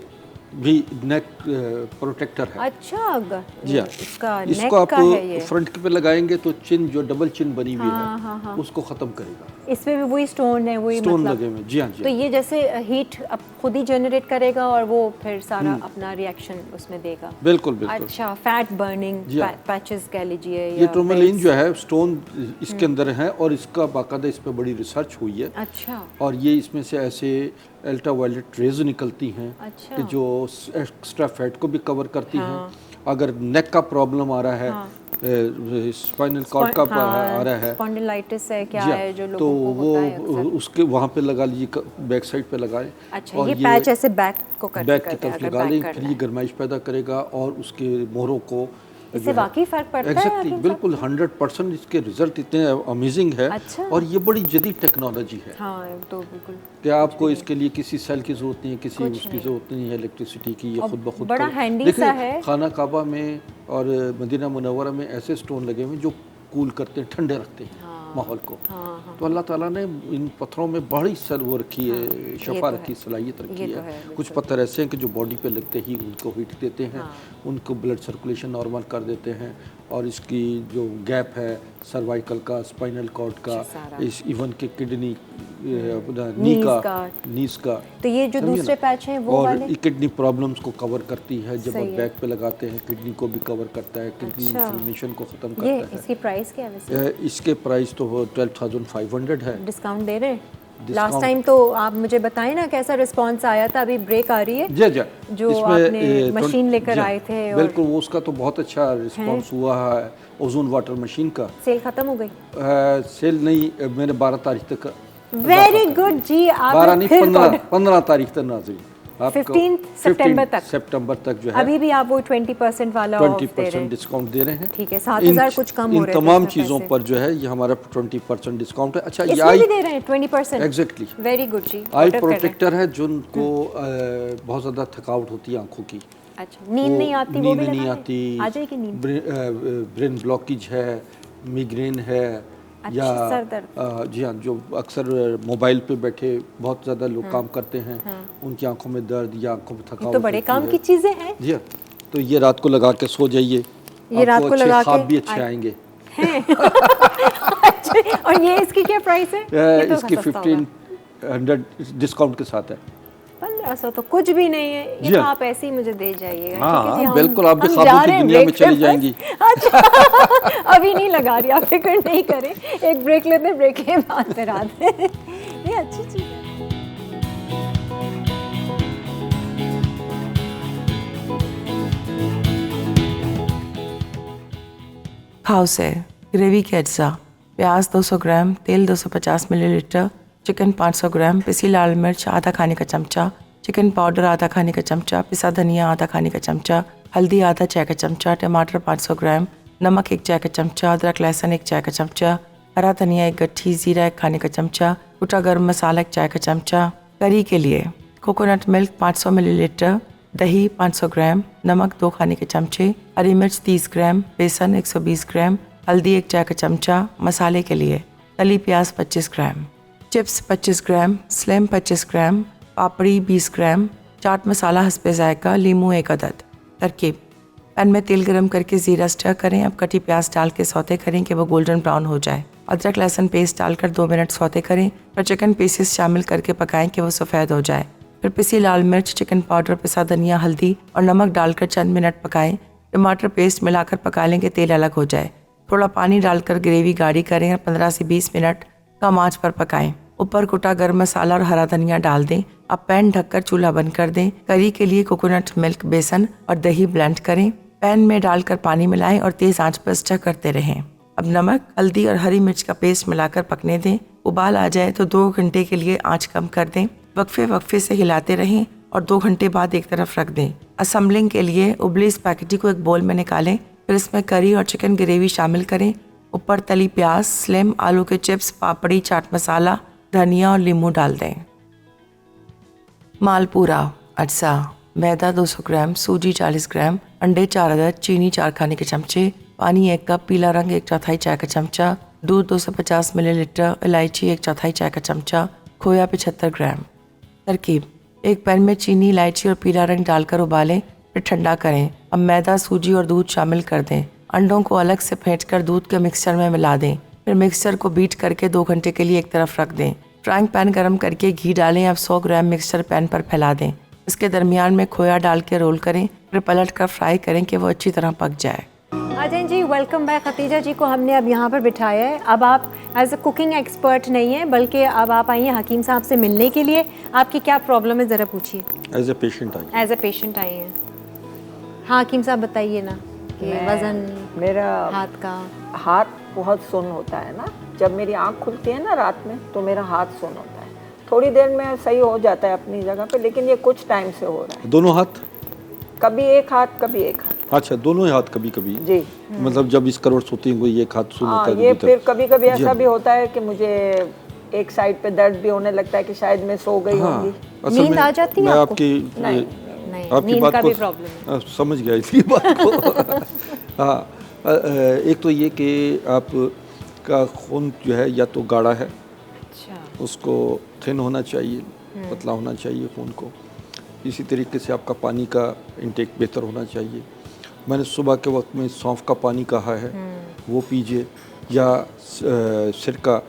भी नेक प्रोटेक्टर है। अच्छा, जी हाँ, इसको आप फ्रंट पे लगाएंगे तो चिन जो डबल चिन बनी हुई है उसको ख़त्म करेगा। इसमें भी वही स्टोन है, वही स्टोन मतलब लगे हुए। जी हाँ, जी। तो ये जैसे हीट अब खुद ही जनरेट करेगा और वो फिर सारा अपना रिएक्शन उसमें देगा। बिल्कुल बिल्कुल। अच्छा, फैट बर्निंग पैचेस कह लीजिए। ये टर्मलिन जो है स्टोन इसके अंदर है और इसका बाकायदा इस पर बड़ी रिसर्च हुई है। अच्छा। और ये इसमें से ऐसे अल्ट्रावायलेट रेज निकलती हैं अच्छा। कि जो एक्स्ट्रा फैट को भी कवर करती हैं अगर नेक का प्रॉब्लम आ रहा है, स्पाइनल कॉर्ड का आ रहा है, स्पॉन्डिलाइटिस है क्या है जो लोगों तो को होता है वो अक्सर। उसके वहाँ पे लगा लीजिए, बैक साइड पे लगाएं। अच्छा, ये पैच ऐसे बैक को करके बैक की तरफ लगा लें, फिर ये गर्माइश पैदा करेगा और उसके मोहरों को इससे वाकई फर्क पड़ता है। एग्जैक्टली, बिल्कुल 100% इसके रिजल्ट इतने अमेजिंग है। अच्छा। और ये बड़ी जदीद टेक्नोलॉजी है। हाँ, तो बिल्कुल कि आपको इसके लिए किसी सेल की जरूरत नहीं है, किसी उसकी जरूरत नहीं है इलेक्ट्रिसिटी की, ये खुद ब खुद बड़ा हैंडी सा है। खाना काबा में और मदीना मुनव्वरा में ऐसे स्टोन लगे हुए जो कूल करते हैं, ठंडे रखते हैं माहौल को। तो अल्लाह ताला ने इन पत्थरों में बड़ी वो रखी है, शफा रखी, सलाहियत रखी है। कुछ पत्थर ऐसे हैं कि जो बॉडी पे लगते ही उनको हीट देते हैं, उनको ब्लड सर्कुलेशन नॉर्मल कर देते हैं। और इसकी जो गैप है सर्वाइकल का, स्पाइनल कॉर्ड का, इस इवन के किडनी, नीज का, तो ये जो दूसरे पैच हैं वो वाले, और किडनी प्रॉब्लम्स को कवर करती है। जब आप बैक पे लगाते हैं किडनी को भी कवर करता है, किडनी इन्फ्लेमेशन को खत्म करता है। इसकी प्राइस क्या है वैसे? इसके प्राइस तो 12,500 है। डिस्काउंट दे रहे हैं? लास्ट टाइम तो आप मुझे बताएं ना कैसा रिस्पांस आया था। अभी ब्रेक आ रही है जो आपने मशीन लेकर आए थे। बिल्कुल, वो उसका तो बहुत अच्छा रिस्पांस हुआ है। ओजोन वाटर मशीन का सेल खत्म हो गई? सेल नहीं, मैंने 12 तारीख तक। वेरी गुड जी, आप 12 नहीं, 15 तारीख तक नाज़रीन, 15 सितंबर तक जो है अभी भी आप वो 20% वाला 20% डिस्काउंट दे रहे हैं। ठीक है, 7,000 कुछ कम हो रहे हैं। इन तमाम चीज़ों पर जो है ये हमारा 20% डिस्काउंट है। अच्छा, ये भी दे रहे हैं 20%? एग्जैक्टली, वेरी गुड जी। आई प्रोटेक्टर है जिनको बहुत ज़्यादा थकावट होती है आंखों की। अच्छा, नींद नहीं आती? नींद नहीं आती, आ जाएगी नींद। ब्रेन ब्लॉकेज है, मिग्रेन है, या जी हाँ, जो अक्सर मोबाइल पे बैठे बहुत ज़्यादा लोग काम करते हैं, उनकी आंखों में दर्द या आंखों में थकावट, तो बड़े काम की चीज़ें हैं। जी हाँ, तो ये रात को लगा के सो जाइए, ये रात को लगा के ख्वाब भी अच्छे आएंगे। और ये इसकी क्या प्राइस है? इसकी 1500 डिस्काउंट के साथ है। 1500 तो कुछ भी नहीं है ये, तो आप ऐसे ही मुझे दे जाइएगा। हाँ, बिल्कुल, आप भी ख्वाबों की दुनिया में चली जाएंगी। अच्छा, अभी नहीं लगा रही, आप फिक्र नहीं करें, एक ब्रेक लेते हैं, ब्रेक के बाद फिर आते हैं। ये अच्छी चीज़ है। हाउस है, ग्रेवी के अज्जा, प्याज 200 ग्राम, तेल 250 मिलीलीटर, चिकन 500 ग्राम, पिसी लाल मिर्च आधा खाने का चमचा, चिकन पाउडर आधा खाने का चमचा, पिसा धनिया आधा खाने का चमचा, हल्दी आधा चाय का चमचा, टमाटर 500 ग्राम, नमक 1 चाय का चमचा, अदरक लहसुन 1 चाय का चमचा, हरा धनिया 1 गट्ठी, जीरा 1 खाने का चमचा, कुटा गर्म मसाला 1 चाय का चमचा। करी के लिए कोकोनट मिल्क 500 मिलीलीटर, दही 500 ग्राम, नमक 2 खाने के चमचे, हरी मिर्च 30 ग्राम, बेसन 120 ग्राम, हल्दी 1 चाय का चमचा। मसाले के लिए तली प्याज 25 ग्राम, चिप्स 25 ग्राम, स्लिम 25 ग्राम, पापड़ी 20 ग्राम, चाट मसाला हस्बे जायका, लीमू 1 अदद। तरकीब: पैन में तेल गरम करके ज़ीरा स्टर करें। अब कटी प्याज डाल के सौते करें कि वो गोल्डन ब्राउन हो जाए। अदरक लहसुन पेस्ट डालकर 2 मिनट सौते करें। फिर चिकन पीसेस शामिल करके पकाएं कि वो सफ़ेद हो जाए। फिर पिसी लाल मिर्च, चिकन पाउडर, पिसा धनिया, हल्दी और नमक डालकर चंद मिनट पकाएं। टमाटर पेस्ट मिलाकर पका लें कि तेल अलग हो जाए। थोड़ा पानी डालकर ग्रेवी गाढ़ी करें और 15 से 20 मिनट कम आंच पर पकाएं। ऊपर कुटा गर्म मसाला और हरा धनिया डाल दें। अब पैन ढककर चूल्हा बंद कर दें। करी के लिए कोकोनट मिल्क, बेसन और दही ब्लेंड करें। पैन में डालकर पानी मिलाएं और तेज आंच पर स्टर करते रहें। अब नमक, हल्दी और हरी मिर्च का पेस्ट मिलाकर पकने दें। उबाल आ जाए तो 2 घंटे के लिए आंच कम कर दें। वक्फे से हिलाते रहें और 2 घंटे बाद एक तरफ रख दें। असम्बलिंग के लिए उबली स्पैगेटी को एक बोल में निकालें। फिर इसमें करी और चिकन ग्रेवी शामिल करें। ऊपर तली प्याज, स्लिम आलू के चिप्स, पापड़ी, चाट मसाला, धनिया और नींबू डाल दें। मालपूरा अज्जा, मैदा 200 ग्राम, सूजी 40 ग्राम, अंडे 4 अदद, चीनी 4 खाने के चमचे, पानी 1 कप, पीला रंग 1/4 चाय का चमचा, दूध 250 मिलीलीटर, इलायची 1/4 चाय का चमचा, खोया 75 ग्राम। तरकीब: एक पैन में चीनी, इलायची और पीला रंग डालकर उबालें, फिर ठंडा करें। अब मैदा, सूजी और दूध शामिल कर दें। अंडों को अलग से फेंटकर दूध के मिक्सचर में मिला दें। फिर मिक्सचर को बीट करके 2 घंटे के लिए एक तरफ रख दें। फ्राइंग पैन गरम करके घी डालें। अब 100 ग्राम मिक्सचर पैन पर फैला दें। इसके दरमियान में खोया डाल के रोल करें। फिर पलट कर फ्राई करें कि वो अच्छी तरह पक जाए। Ajay ji, welcome back. Khadija जी को हमने अब यहाँ पर बिठाया है। अब आप एज अ कुकिंग एक्सपर्ट नहीं है, बल्कि अब आप आई हैं हकीम साहब से मिलने के लिए। आपकी क्या प्रॉब्लम है, ज़रा पूछिए। एज ए पेशेंट आई हैं। हाँ हकीम साहब बताइए ना कि वजन मेरा हाथ का। हाथ बहुत सुन्न होता है ना, जब मेरी आँख खुलती है ना रात में तो मेरा हाथ सुन्न होता है। थोड़ी देर में सही हो जाता है अपनी जगह पे, लेकिन ये कुछ टाइम से हो रहा है। दोनों हाथ? कभी एक हाथ कभी एक हाथ। अच्छा, दोनों ही हाथ कभी कभी? जी। मतलब जब इस करवट सोती हैं कोई एक हाथ सुन्न होता है? ये फिर कभी कभी ऐसा भी होता है कि मुझे एक साइड पे दर्द भी होने लगता है कि शायद मैं सो गई होंगी। नींद आ जाती है मैं आपको? नहीं, आपकी बात को समझ गया इसी बात को। हाँ, एक तो ये कि आप का खून जो है या तो गाढ़ा है, उसको थिन होना चाहिए, पतला होना चाहिए खून को। इसी तरीके से आपका पानी का इंटेक बेहतर होना चाहिए। मैंने सुबह के वक्त में सौंफ का पानी कहा है, वो पीजिए, या सिरका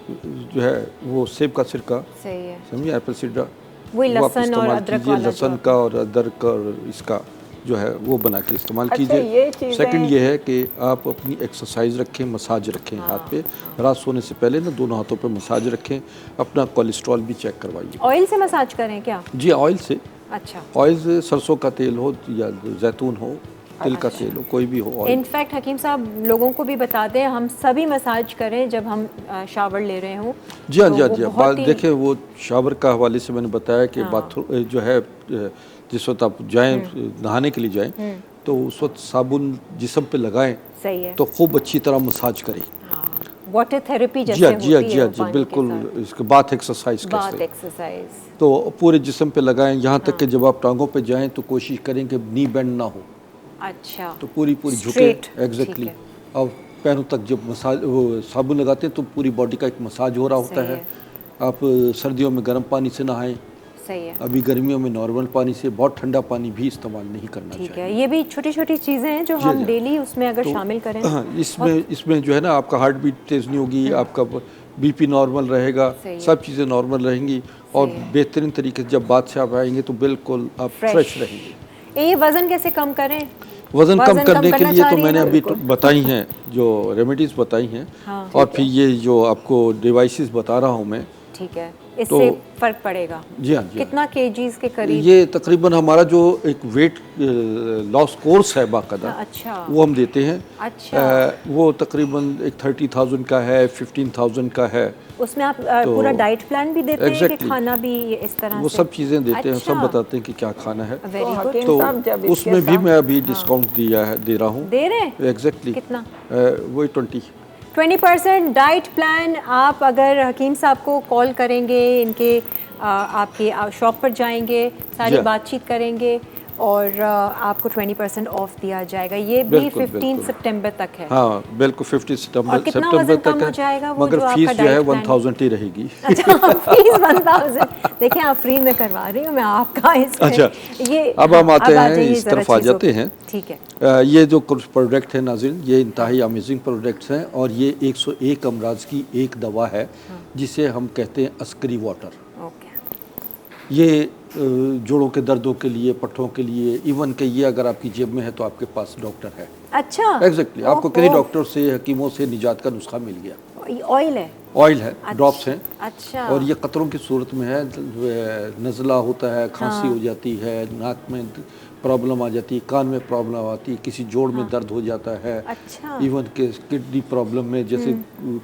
जो है वो सेब का सिरका, समझिए, एप्पल सिरका, वो लहसुन और अदरक वाला, लहसुन का और अदरक और इसका जो है वो बना के इस्तेमाल कीजिए। सेकंड ये है कि आप अपनी एक्सरसाइज रखें, मसाज रखें हाथ पे, रात सोने से पहले ना दोनों हाथों पे मसाज रखें। अपना कोलेस्ट्रॉल भी चेक करवाइए। ऑयल से मसाज करें क्या? जी, ऑयल से। अच्छा, ऑयल से, सरसों का तेल हो या जैतून हो, तिल का तेल हो, कोई भी हो। इनफैक्ट हकीम साहब लोगों को भी बताते हैं हम सभी मसाज करें जब हम शावर ले रहे हों। जी हाँ, जी हाँ, जी हाँ। देखिए, वो शावर का हवाले से मैंने बताया कि बाथरूम जो है, जिस वक्त आप जाएं नहाने के लिए जाएं तो उस वक्त साबुन जिस्म पे लगाएं, सही है, तो खूब अच्छी तरह मसाज करें। वाटर थेरेपी जैसे जी हाँ, होती है। जी हाँ, जी बिल्कुल। इसके बाथ एक्सरसाइज बाथ एक्सरसाइज तो पूरे जिस्म पे लगाएं, यहाँ तक कि जब आप टांगों पे जाएं तो कोशिश करें कि नी बेंड ना हो। अच्छा, तो पूरी झुके। एग्जैक्टली। और पैरों तक जब मसाज वो साबुन लगाते हैं तो पूरी बॉडी का एक मसाज हो रहा होता है। आप सर्दियों में गर्म पानी से नहाएं। सही है। अभी गर्मियों में नॉर्मल पानी से, बहुत ठंडा पानी भी इस्तेमाल नहीं करना चाहिए। ठीक है, ये भी छोटी छोटी चीज़ें हैं जो हम डेली उसमें अगर शामिल करें। इसमें जो है ना, आपका हार्ट बीट तेज नहीं होगी, आपका बीपी नॉर्मल रहेगा, सब चीज़ें नॉर्मल रहेंगी, और बेहतरीन तरीके से जब बात से आप आएंगे तो बिल्कुल आप फ्रेश रहेंगे। ये वज़न कैसे कम करें? वज़न कम करने के लिए तो मैंने अभी बताई हैं, जो रेमेडीज़ बताई हैं, और फिर ये जो आपको डिवाइसेस बता रहा हूँ मैं। ठीक है, इससे फ़र्क पड़ेगा? जी हाँ, जी। कितना केजीज़ के करीब? ये तकरीबन हमारा जो एक वेट लॉस कोर्स है बाकायदा, अच्छा, वो हम देते हैं। अच्छा, वो तकरीबन एक 30,000 का है, 15,000 का है। उसमें आप पूरा डाइट प्लान भी देते हैं कि खाना भी इस तरह वो से? सब चीज़ें देते हैं, सब बताते हैं कि क्या खाना है। तो उसमें भी मैं अभी डिस्काउंट दे रहा हूँ। दे रहे हैं? एग्जैक्टली। कितना? वही 20% डाइट प्लान। आप अगर हकीम साहब को कॉल करेंगे, इनके आपके शॉप पर जाएंगे, सारी बातचीत करेंगे और आपको 20% ऑफ दिया जाएगा। ये भी 15 सितंबर तक है। हाँ बिल्कुल, 15 सितंबर तक हो जाएगा वो, मगर फीस जो है 1000 ही रहेगी। अच्छा, फीस 1000। देखिए, आप फ्री में करवा रही हूँ मैं आपका। अच्छा, ये अब हम आते हैं, इस तरफ आ जाते हैं। ठीक है। ये जो कुछ प्रोडक्ट है नाज़रीन, ये इंतहाई अमेजिंग प्रोडक्ट्स हैं, और ये 101 अमराज की एक दवा है जिसे हम कहते हैं अस्करी वाटर। ये जोड़ों के दर्दों के लिए, पट्ठों के लिए, इवन के ये अगर आपकी जेब में है तो आपके पास डॉक्टर है। अच्छा, एग्जैक्टली। आपको किसी डॉक्टर से, हकीमों से निजात का नुस्खा मिल गया। ऑयल है? ऑयल है। अच्छा, ड्रॉप्स हैं। अच्छा। और ये कतरों की सूरत में है। नज़ला होता है, खांसी हो जाती है, नाक में प्रॉब्लम आ जाती है, कान में प्रॉब्लम आती है, किसी जोड़ में दर्द हो जाता है। अच्छा। इवन के किडनी प्रॉब्लम में, जैसे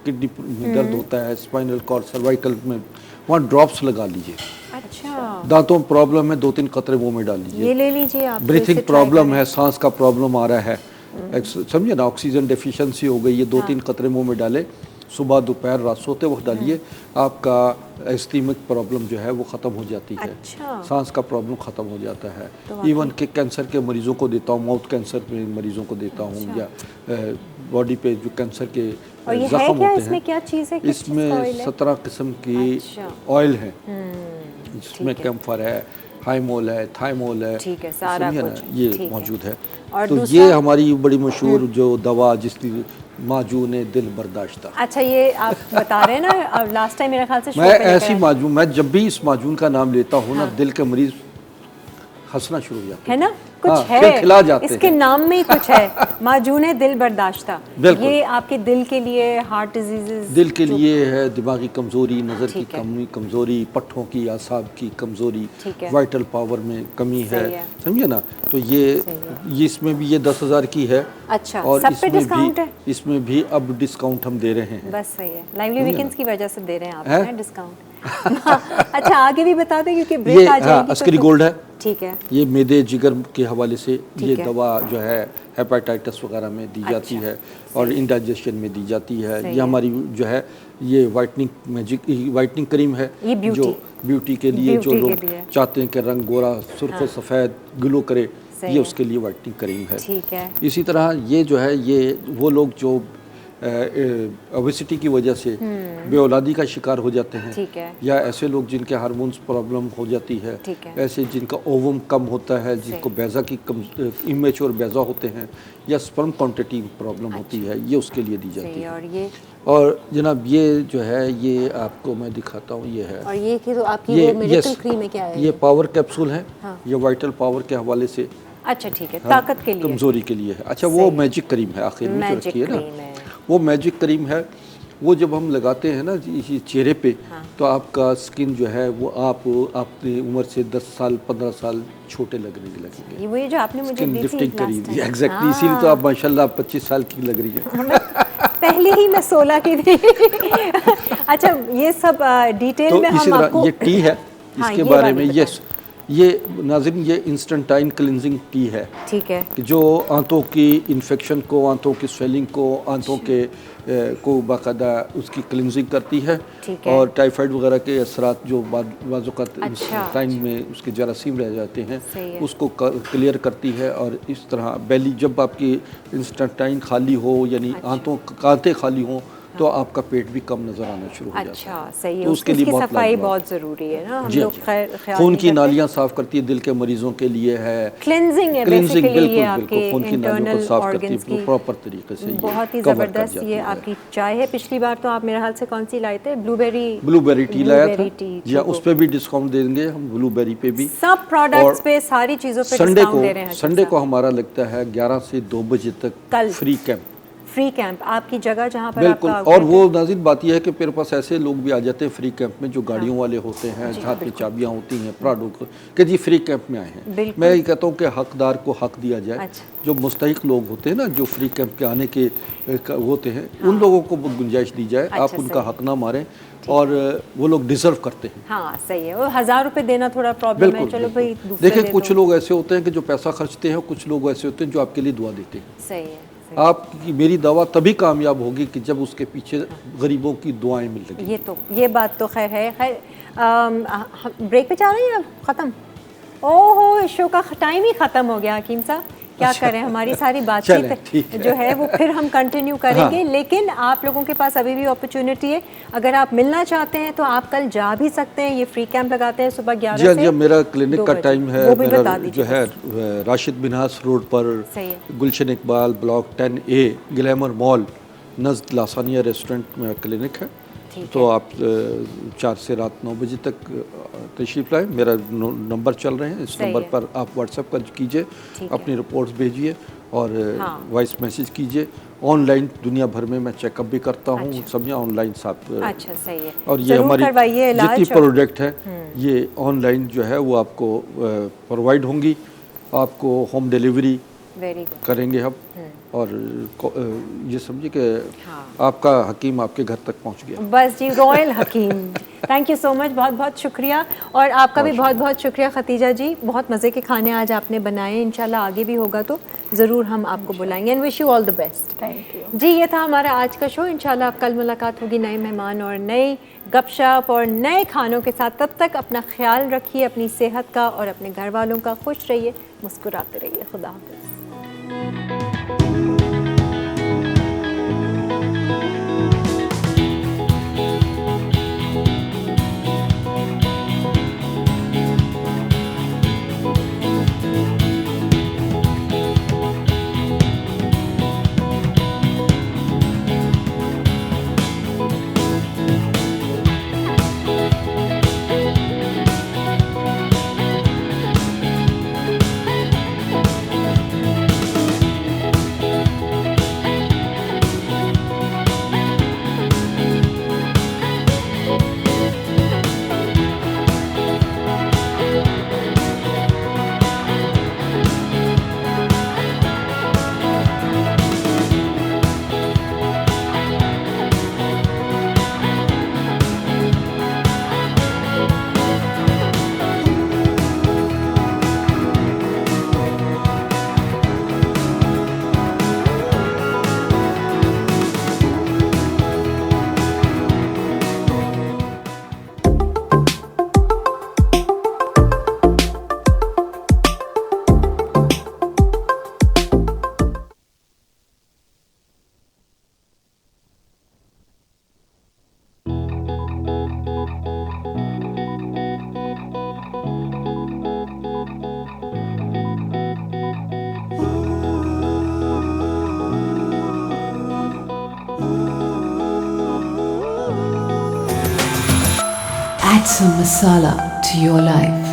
किडनी में दर्द होता है, स्पाइनल कॉर्ड, सर्वाइकल में, वहाँ ड्रॉप्स लगा लीजिए। अच्छा। दांतों में प्रॉब्लम है, 2-3 कतरे मुंह में डाल लीजिए। ये ले लीजिए आप। ब्रीथिंग प्रॉब्लम है, सांस का प्रॉब्लम आ रहा है, समझिए ना, ऑक्सीजन डेफिशिएंसी हो गई है, 2-3 कतरे मुंह में डाले, सुबह दोपहर रात सोते वक्त डालिए, आपका एस्थेमिक प्रॉब्लम जो है वो ख़त्म हो जाती है। अच्छा। सांस का प्रॉब्लम ख़त्म हो जाता है। इवन के कैंसर के मरीज़ों को देता हूँ, माउथ कैंसर के मरीज़ों को देता हूँ, या बॉडी पे जो कैंसर के जख्म होते हैं। इसमें क्या चीज़ है? इसमें 17 किस्म की ऑयल है, जिसमें कैम्फर है, हाइमोल है, थाइमोल है। ठीक है, सारा कुछ ये मौजूद है। तो ये हमारी बड़ी मशहूर जो दवा, जिसकी माजून दिल बर्दाश्ता। अच्छा, ये आप बता रहे हैं ना, लास्ट टाइम मेरे ख्याल से मैं ऐसी माजून, मैं जब भी इस माजून का नाम लेता हूँ ना, दिल के मरीज हंसना शुरू हो जाते है ना, कुछ हाँ, है खिलखिला जाते इसके हैं। नाम में ही कुछ है। माजून दिल बर्दाश्ता, बिल्कुल। ये आपके दिल के लिए, हार्ट डिजीजेस दिल के लिए है, दिमागी कमज़ोरी, नज़र की ठीक है। कमज़ोरी, पट्ठों की आसाब की कमज़ोरी, ठीक है। वाइटल पावर में कमी सही है। है, समझिए ना। तो ये इसमें भी ये 10,000 की है। अच्छा, और सब पे इसमें डिस्काउंट है? इसमें भी अब डिस्काउंट हम दे रहे हैं। बस सही है, लाइवली वीकेंड्स की वजह से दे रहे हैं आप हैं? हैं डिस्काउंट। अच्छा, आगे भी बता दें क्योंकि ब्रेक आ जाएगी। हाँ, तो अस्करी फिर- गोल्ड है। ठीक है, ये मैदे जिगर के हवाले से ये है। दवा जो है हेपेटाइटिस वगैरह में दी जाती है और इंडाइजेशन में दी जाती है। सही ये हमारी जो है ये वाइटनिंग क्रीम है, ये ब्यूटी। जो ब्यूटी के लिए, जो ब्यूटी के लोग लिए। चाहते हैं कि रंग गोरा सुर्ख सफ़ेद ग्लो करे, सही ये है। उसके लिए वाइटनिंग क्रीम है। ठीक है। इसी तरह ये जो है ये वो लोग जो ओबेसिटी की वजह से बेऔलादी का शिकार हो जाते हैं, ठीक है। या ऐसे लोग जिनके हार्मोन्स प्रॉब्लम हो जाती है, ठीक है। ऐसे जिनका ओवम कम होता है, जिनको बैजा की कम इमेच्योर बैजा होते हैं, या स्पर्म क्वांटिटी प्रॉब्लम होती है, ये उसके लिए दी जाती सही, है। और ये और जनाब ये जो है ये आपको मैं दिखाता हूँ, ये है और ये कि तो आपकी वो मिरेकल क्रीम है, क्या है ये पावर कैप्सूल है। हाँ। ये वाइटल पावर के हवाले से अच्छा ठीक है, ताकत के लिए, कमज़ोरी के लिए है। अच्छा, वो मैजिक क्रीम है आखिर में जो मैजिक रखी है ना, क्रीम है। वो मैजिक क्रीम है। वो जब हम लगाते हैं ना इसी चेहरे पे, तो आपका स्किन जो है वो अपनी उम्र से 10 साल 15 साल छोटे लगने लगेंगे। ये वही जो आपने मुझे स्किन दी थी लिफ्टिंग last करीब time। एग्जैक्टली, इसीलिए तो आप माशाल्लाह 25 साल की लग रही है। पहले ही मैं 16 की थी। अच्छा, ये सब डिटेल तो में इसी हम तरह आपको ये टी है, हाँ, इसके ये बारे वाली में बताएं। ये नाज़रीन ये इंस्टेंटाइन क्लिनजिंग टी है ठीक है, कि जो आंतों की इन्फेक्शन को, आंतों की स्वेलिंग को, आंतों के को बाकायदा उसकी क्लिनजिंग करती है। ठीक है। और टाइफाइड वगैरह के असरात जो बाज़ अच्छा, टाइम में उसके जरासीम रह जाते हैं, सही है। उसको क्लियर करती है। और इस तरह बेली जब आपकी इंस्टेंटाइन खाली हो, यानी आंतें खाली हों, तो आपका पेट भी कम नजर आना शुरू हो जाता है। अच्छा सही है, तो उसके लिए उसकी बहुत सफाई लाजवाब। बहुत ज़रूरी है ना, हम जी, लोग जी। ख्याल खून नहीं की करते। नालियां साफ करती है, दिल के मरीजों के लिए है क्लेंजिंग है क्लींजिंग, बेसिकली, ये बिल्कुल आपके बिल्कुल खून की नालियों को इंटरनल साफ करती ऑर्गन्स है की प्रॉपर तरीके से। बहुत ही cover कर ज़बरदस्त जाती ये है। आपकी चाय है। पिछली बार तो आप मेरे हाल से कौन सी लाए थे, ब्लूबेरी टी लाया था, ब्लूबेरी टी, या ठीक उस पे भी डिस्काउंट देंगे हम, ब्लूबेरी पे भी। सब प्रोडक्ट्स और पे, सारी चीज़ों पे संडे डिस्काउंट दे रहे हैं। संडे को हमारा लगता है 11 से 2 बजे तक कल फ्री कैंप। फ्री कैंप आपकी जगह जहाँ पर बिल्कुल। आपका और outlet वो है। नाज़रीन बात यह है कि मेरे पास ऐसे लोग भी आ जाते हैं फ्री कैंप में जो गाड़ियों वाले होते हैं, हाथ में चाबियाँ होती हैं प्राडो को, कि जी फ्री कैंप में आए हैं। बिल्कुल। मैं ये कहता हूँ कि हकदार को हक दिया जाए। अच्छा। जो मुस्तहिक लोग होते हैं ना, जो फ्री कैंप के आने के होते हैं, उन लोगों को गुंजाइश दी जाए। अच्छा, आप उनका सही। हक ना मारें, और वो लोग डिजर्व करते हैं। हाँ सही है, वो 1000 रुपए देना थोड़ा प्रॉब्लम है, चलो भाई दूसरे देखिए, दे कुछ दो। लोग ऐसे होते हैं कि जो पैसा खर्चते हैं, कुछ लोग ऐसे होते हैं जो आपके लिए दुआ देते हैं। सही है, आपकी मेरी दवा तभी कामयाब होगी कि जब उसके पीछे गरीबों की दुआएं मिल लगी। ये बात तो खैर है। खैर ब्रेक पे जा रहे हैं या ख़त्म? ओहो, शो का टाइम ही ख़त्म हो गया हकीम साहब, क्या करें, हमारी सारी चलें, ठीक बातचीत है। जो है वो फिर हम कंटिन्यू करेंगे। लेकिन आप लोगों के पास अभी भी अपॉर्चुनिटी है, अगर आप मिलना चाहते हैं तो आप कल जा भी सकते हैं। ये फ्री कैंप लगाते हैं सुबह 11 जी से जी, मेरा क्लिनिक 2 का बजे। टाइम है, वो भी मेरा बता जो दीजिए है बस। राशिद बिनहास रोड पर सही है। Gulshan Iqbal block 10A glamour mall नज़द लासानिया रेस्टोरेंट में क्लिनिक है। तो आप 4 से रात 9 बजे तक तशरीफ़ लाएँ। मेरा नंबर चल रहे हैं, इस नंबर पर आप व्हाट्सएप कर कीजिए, अपनी रिपोर्ट्स भेजिए और वॉइस मैसेज कीजिए। ऑनलाइन दुनिया भर में मैं चेकअप भी करता हूँ, सब ऑनलाइन साथ। अच्छा सही है, और ये हमारी जितनी और प्रोडक्ट है ये ऑनलाइन जो है वो आपको प्रोवाइड होंगी, आपको होम डिलीवरी वेरी गुड करेंगे हम। और ये समझिए कि आपका हकीम आपके घर तक पहुंच गया। बस जी, royal Hakeem. Thank you so much, बहुत बहुत शुक्रिया। और आपका भी बहुत बहुत शुक्रिया खतीजा जी, बहुत मज़े के खाने आज आपने बनाए। इंशाल्लाह आगे भी होगा तो ज़रूर हम आपको बुलाएंगे। And wish you all the best. Thank you जी, ये था हमारा आज का शो। इंशाल्लाह कल मुलाकात होगी नए मेहमान और नई गपशप और नए खानों के साथ। तब तक अपना ख्याल रखिए, अपनी सेहत का और अपने घर वालों का। खुश रहिए, मुस्कुराते रहिए। खुदा हाफ़िज़। Add some masala to your life.